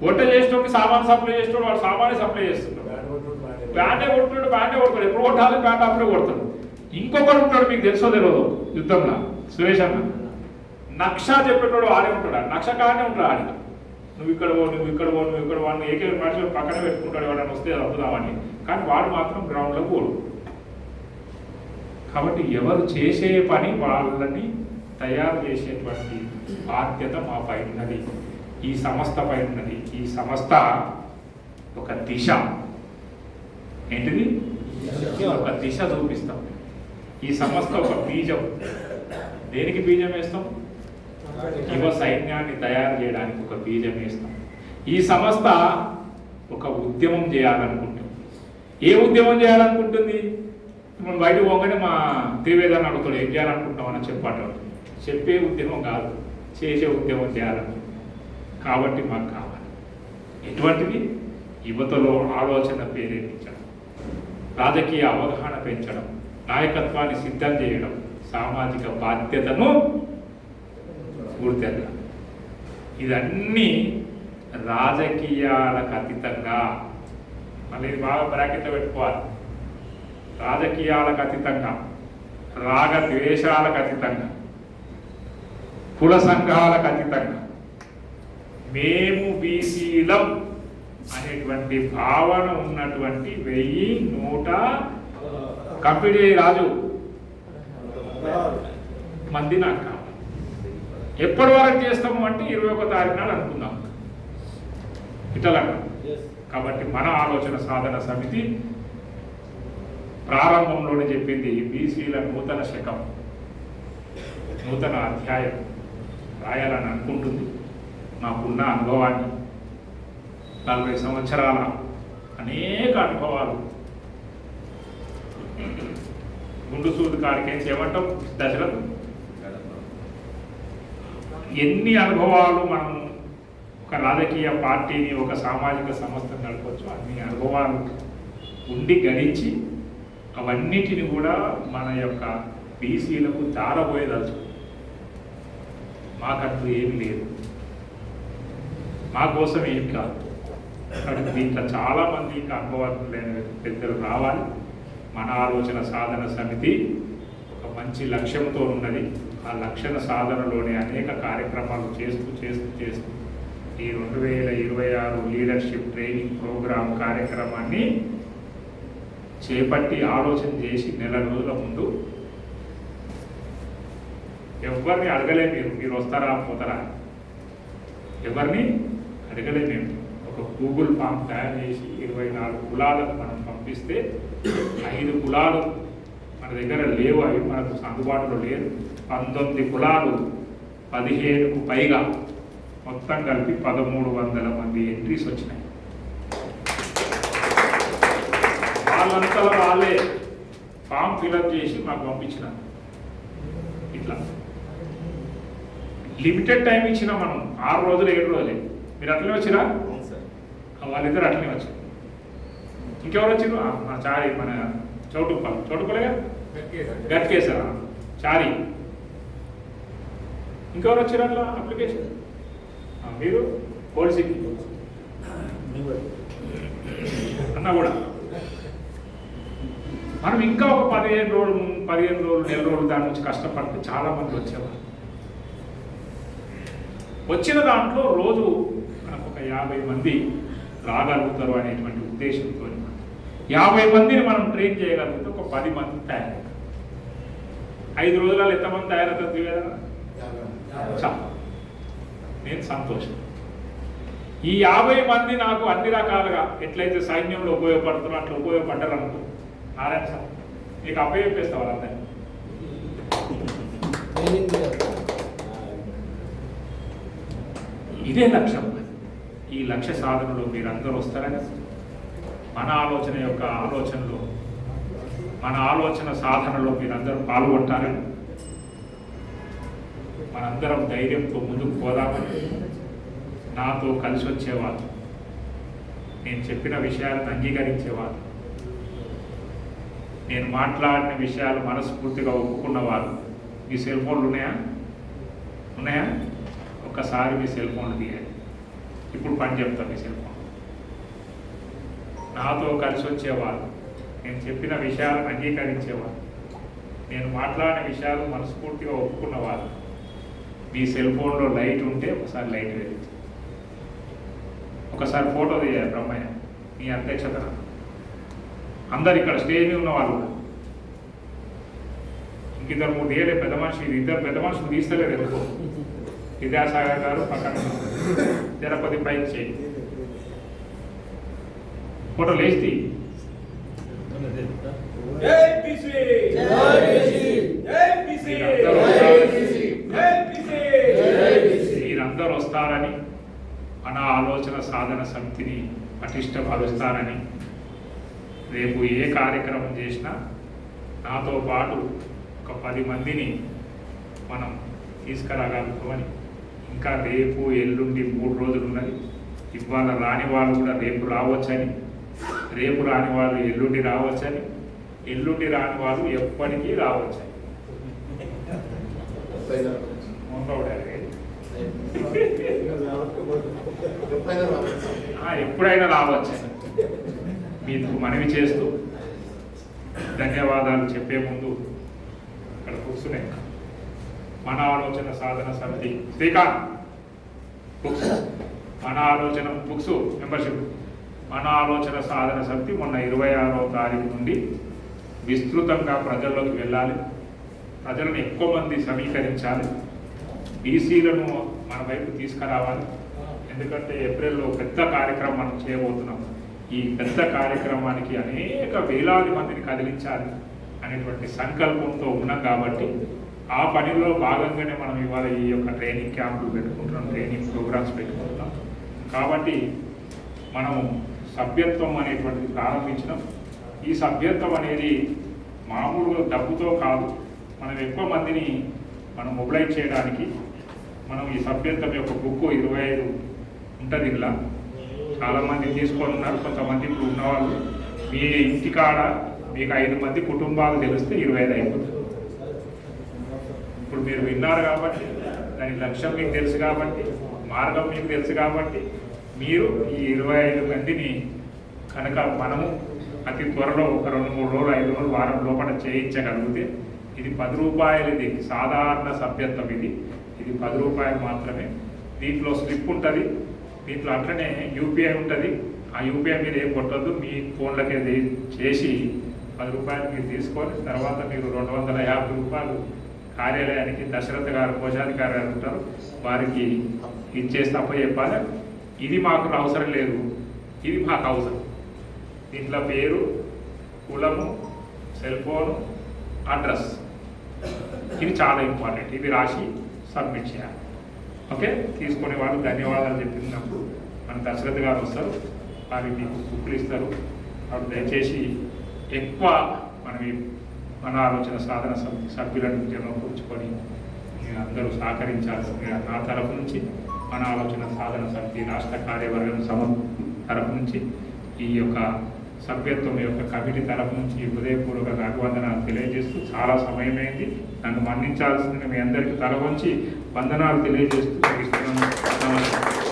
వంట చేసేటోకి సామాన్ సప్లై చేసేవాడు, వాడు సామానే సప్లై చేస్తుంటాడు. బ్యాండే కొడుతాడు, ఎప్పుడు కొట్టాలి బ్యాండ్ అప్పుడే కొడతాడు. ఇంకొకడు ఉంటాడు, మీకు తెలుసో తెలియదు యుద్ధంలో, సురేష్ అన్న నక్షా చెప్పేటోడు ఆడే ఉంటాడు. నక్ష కానే ఉంటాడు ఆడి, నువ్వు ఇక్కడ వాడిని ఏకే మనుషులు పక్కన పెట్టుకుంటాడు, వాడని వస్తే అద్దుదామని. కానీ వాడు మాత్రం గ్రౌండ్లో పోడు. కాబట్టి ఎవరు చేసే పని వాళ్ళని తయారు చేసేటువంటి బాధ్యత మా పై ఉన్నది, ఈ సంస్థ పై ఉన్నది. ఈ సంస్థ ఒక దిశ, ఏంటిది? ఒక దిశ చూపిస్తాం. ఈ సంస్థ ఒక బీజం. దేనికి బీజం వేస్తాం? యువ సైన్యాన్ని తయారు చేయడానికి ఒక బీజం వేస్తాం. ఈ సంస్థ ఒక ఉద్యమం చేయాలనుకుంటుంది. ఏ ఉద్యమం చేయాలనుకుంటుంది? మనం బయటకు పోగానే మా త్రివేదాన్ని అడుగుతాడు, ఏం చేయాలనుకుంటున్నామని చెప్పాడు. చెప్పే ఉద్యమం కాదు, చేసే ఉద్యమం చేయాలని. కాబట్టి మాకు కావాలి ఎటువంటిది? యువతలో ఆలోచన ప్రేరేపించడం, రాజకీయ అవగాహన పెంచడం, నాయకత్వాన్ని సిద్ధం చేయడం, సామాజిక బాధ్యతను పూర్తిగా ఇదన్నీ రాజకీయాలకు అతీతంగా, మళ్ళీ ఇది బాగా బ్రాకెట్లో పెట్టుకోవాలి, రాజకీయాలకు అతీతంగా, రాగ ద్వేషాలకు అతీతంగా, కుల సంఘాలకు అతీతంగా మేము బీసీలం అనేటువంటి భావన ఉన్నటువంటి 1100 కంప్లీట్ రాజు మంది నాకు కావాలి. ఎప్పటి వరకు చేస్తాము అంటే 21 తారీఖు నాడు అనుకుందాం ఇట్లా. కాబట్టి మన ఆలోచన సాధన సమితి ప్రారంభంలోనే చెప్పింది బీసీల నూతన శకం, నూతన అధ్యాయం రాయాలని అనుకుంటుంది. నాకున్న అనుభవాన్ని 40 సంవత్సరాల అనేక అనుభవాలు, గుండు సూది కాడికేం చేయమంటాం దశరథ్, ఎన్ని అనుభవాలు మనం ఒక రాజకీయ పార్టీని ఒక సామాజిక సంస్థను నడపవచ్చు, అన్ని అనుభవాలు ఉండి గణించి అవన్నిటిని కూడా మన యొక్క బీసీలకు దారబోయేదలుచు. మాకంటూ ఏమి లేదు, మా కోసం ఏం కాదు. కాబట్టి దీంట్లో చాలామంది ఇంకా అనుభవం లేని పెద్దలు రావాలి. మన ఆలోచన సాధన సమితి ఒక మంచి లక్ష్యంతో ఉన్నది. ఆ లక్ష్య సాధనలోనే అనేక కార్యక్రమాలు చేస్తూ ఈ 2026 లీడర్షిప్ ట్రైనింగ్ ప్రోగ్రాం కార్యక్రమాన్ని చేపట్టి ఆలోచన చేసి నెల రోజుల ముందు ఎవరిని అడగలే, మీరు వస్తారా పోతారా, ఎవరిని అడగలే. మేము ఒక గూగుల్ ఫామ్ తయారు చేసి 24 కులాలకు మనం పంపిస్తే 5 కులాలు మన దగ్గర లేవు, అవి మనకు అందుబాటులో లేదు. 19 కులాలు 15కు పైగా మొత్తం కలిపి 1300 మంది ఎంట్రీస్ వచ్చినాయి. వాళ్ళంతా వాళ్ళే ఫామ్ ఫిలప్ చేసి మాకు పంపించినారు. ఇట్లా లిమిటెడ్ టైం ఇచ్చిన మనం 6 రోజులు 7 రోజులే. మీరు అట్లనే వచ్చిరా? వాళ్ళిద్దరు అట్లనే వచ్చారు. ఇంకెవరు వచ్చారు? మన చారి, మన చౌటుపల్లిగా గట్కేసారా చారి. ఇంకెవరు వచ్చారు అట్లా అప్లికేషన్? మీరు పోలీసుకి అన్నా కూడా మనం ఇంకా ఒక 15 రోజులు నెల రోజులు దాని నుంచి కష్టపడితే చాలా మంది వచ్చేవారు. వచ్చిన దాంట్లో రోజు మనకు ఒక 50 మంది రాగలుగుతారు అనేటువంటి ఉద్దేశంతో 50 మందిని మనం ట్రైన్ చేయగలిగితే ఒక 10 మంది తయారవుతారు. 5 రోజులలో ఎంతమంది తయారవుతుంది కదా? చాలా. నేను సంతోషం. ఈ 50 మంది నాకు అన్ని రకాలుగా ఎట్లయితే సైన్యంలో ఉపయోగపడుతున్నా అట్లా ఉపయోగపడ్డారు అనుకో. నారాయణ సార్ నీకు అప్పచెప్పేస్తా వాళ్ళందరినీ. ఇదే లక్ష్యం. ఈ లక్ష్య సాధనలో మీరందరూ వస్తారని, మన ఆలోచన సాధనలో మీరందరూ పాల్గొంటారని, మనందరం ధైర్యంతో ముందుకు పోదామని, నాతో కలిసి వచ్చేవాళ్ళు, నేను చెప్పిన విషయాలను అంగీకరించేవాళ్ళు, నేను మాట్లాడిన విషయాలు మనస్ఫూర్తిగా ఒప్పుకున్నవాళ్ళు. మీ సెల్ ఫోన్లు ఉన్నాయా? ఒక్కసారి మీ సెల్ ఫోన్లు తీయండి. ఇప్పుడు పని చెప్తాను. మీ సెల్ ఫోన్ నాతో కలిసి వచ్చేవాళ్ళు, నేను చెప్పిన విషయాలను అంగీకరించేవాళ్ళు, నేను మాట్లాడిన విషయాలు మనస్ఫూర్తిగా ఒప్పుకున్నవాళ్ళు. మీ సెల్ ఫోన్లో లైట్ ఉంటే ఒకసారి లైట్ వెలిగించి ఒకసారి ఫోటో తీయాలి. బ్రహ్మయ్య మీ అధ్యక్షత అందరు ఇక్కడ స్టేజ్ మీద ఉన్న వాళ్ళు ఇంకిద్దరు 3 తీయలే. పెద్ద మనిషి 2 పెద్ద మనుషులు తీస్తలేదు ఎందుకో. విద్యాసాగర్ గారు పక్కన తిరుపతి పైకి చేయి ఫోటో లేచి మీరందరూ వస్తారని, మన ఆలోచన సాధన సమితిని పటిష్టపరుస్తారని, రేపు ఏ కార్యక్రమం చేసినా నాతో పాటు ఒక 10 మందిని మనం తీసుకురాగలుగుతామని, ఇంకా రేపు ఎల్లుండి 3 రోజులు ఉన్నది. ఇవాళ రాని వాళ్ళు కూడా రేపు రావచ్చని, రేపు రాని వాళ్ళు ఎల్లుండి రావచ్చని, ఎల్లుండి రాని వాళ్ళు ఎప్పటికీ రావచ్చని. ఎప్పుడైనా రావచ్చు. ఎప్పుడైనా రావచ్చు. మీకు మనవి చేస్తూ ధన్యవాదాలు చెప్పే ముందు ఇక్కడ కూర్చున్నాయి మన ఆలోచన సాధన సమితి శ్రీకాంత్ బుక్స్, మన ఆలోచన బుక్స్ మెంబర్షిప్, మన ఆలోచన సాధన సమితి మొన్న 26వ తారీఖు నుండి విస్తృతంగా ప్రజల్లోకి వెళ్ళాలి, ప్రజలను ఎక్కువ మంది సమీకరించాలి, బీసీలను మన వైపు తీసుకురావాలి. ఎందుకంటే ఏప్రిల్లో పెద్ద కార్యక్రమం మనం చేయబోతున్నాం. ఈ పెద్ద కార్యక్రమానికి అనేక వేలాది మందిని కదిలించాలి అనేటువంటి సంకల్పంతో ఉన్నాం. కాబట్టి ఆ పనిలో భాగంగానే మనం ఇవాళ ఈ యొక్క ట్రైనింగ్ క్యాంపులు పెట్టుకుంటున్నాం, ట్రైనింగ్ ప్రోగ్రామ్స్ పెట్టుకుంటున్నాం. కాబట్టి మనం సభ్యత్వం అనేటువంటిది ప్రారంభించినాం. ఈ సభ్యత్వం అనేది మామూలుగా డబ్బుతో కాదు, మనం ఎక్కువ మందిని మనం మొబిలైజ్ చేయడానికి మనం ఈ సభ్యత్వం యొక్క బుక్ 25 ఉంటుంది. ఇలా చాలామంది తీసుకొని ఉన్నారు. కొంతమంది ఇప్పుడు ఉన్నవాళ్ళు మీ ఇంటికాడ మీకు 5 మంది కుటుంబాలు తెలిస్తే 25 అయిపోతుంది. ఇప్పుడు మీరు విన్నారు కాబట్టి దాని లక్ష్యం మీకు తెలుసు కాబట్టి మార్గం మీకు తెలుసు కాబట్టి మీరు ఈ 25 మందిని కనుక మనము అతి త్వరలో ఒక 2-3 రోజులు 5 రోజులు వారం లోపల చేయించగలిగితే ఇది 10 రూపాయలు. ఇది సాధారణ సభ్యత్వం. ఇది 10 రూపాయలు మాత్రమే. దీంట్లో స్లిప్ ఉంటుంది, దీంట్లో అట్లనే యూపీఐ ఉంటుంది. ఆ యూపీఐ మీరు ఏం కొట్టద్దు, మీ ఫోన్లకే చేసి 10 రూపాయలు మీరు తీసుకొని తర్వాత మీరు 250 రూపాయలు కార్యాలయానికి దశరథ గారు కోశాధికారి గారు ఉంటారు, వారికి ఇచ్చేసి తప్ప చెప్పాలి. ఇది మాకు అవసరం లేదు, ఇది మాకు అవసరం. దీంట్లో పేరు, కులము, సెల్ ఫోను, అడ్రస్, ఇది చాలా ఇంపార్టెంట్. ఇది రాసి సబ్మిట్ చేయాలి. ఓకే, తీసుకునే వాళ్ళు ధన్యవాదాలు చెప్పినప్పుడు మన దశరథ గారు వస్తారు, వారికి మీకు బుక్లు ఇస్తారు. అప్పుడు దయచేసి ఎక్కువ మన ఆలోచన సాధన సభ్యులను జమకూర్చుకొని అందరూ సహకరించాల్సిందిగా నా తరఫు నుంచి, మన ఆలోచన సాధన సమితి రాష్ట్ర కార్యవర్గం తరఫు నుంచి, ఈ యొక్క సభ్యత్వం యొక్క కమిటీ తరఫు నుంచి హృదయపూర్వక అభివందనాలు తెలియజేస్తూ, చాలా సమయమైంది, నన్ను మన్నించాల్సిందిగా మీ అందరికీ తల వంచి వందనాలు తెలియజేస్తూ ముగిస్తున్నాను. నమస్కారం.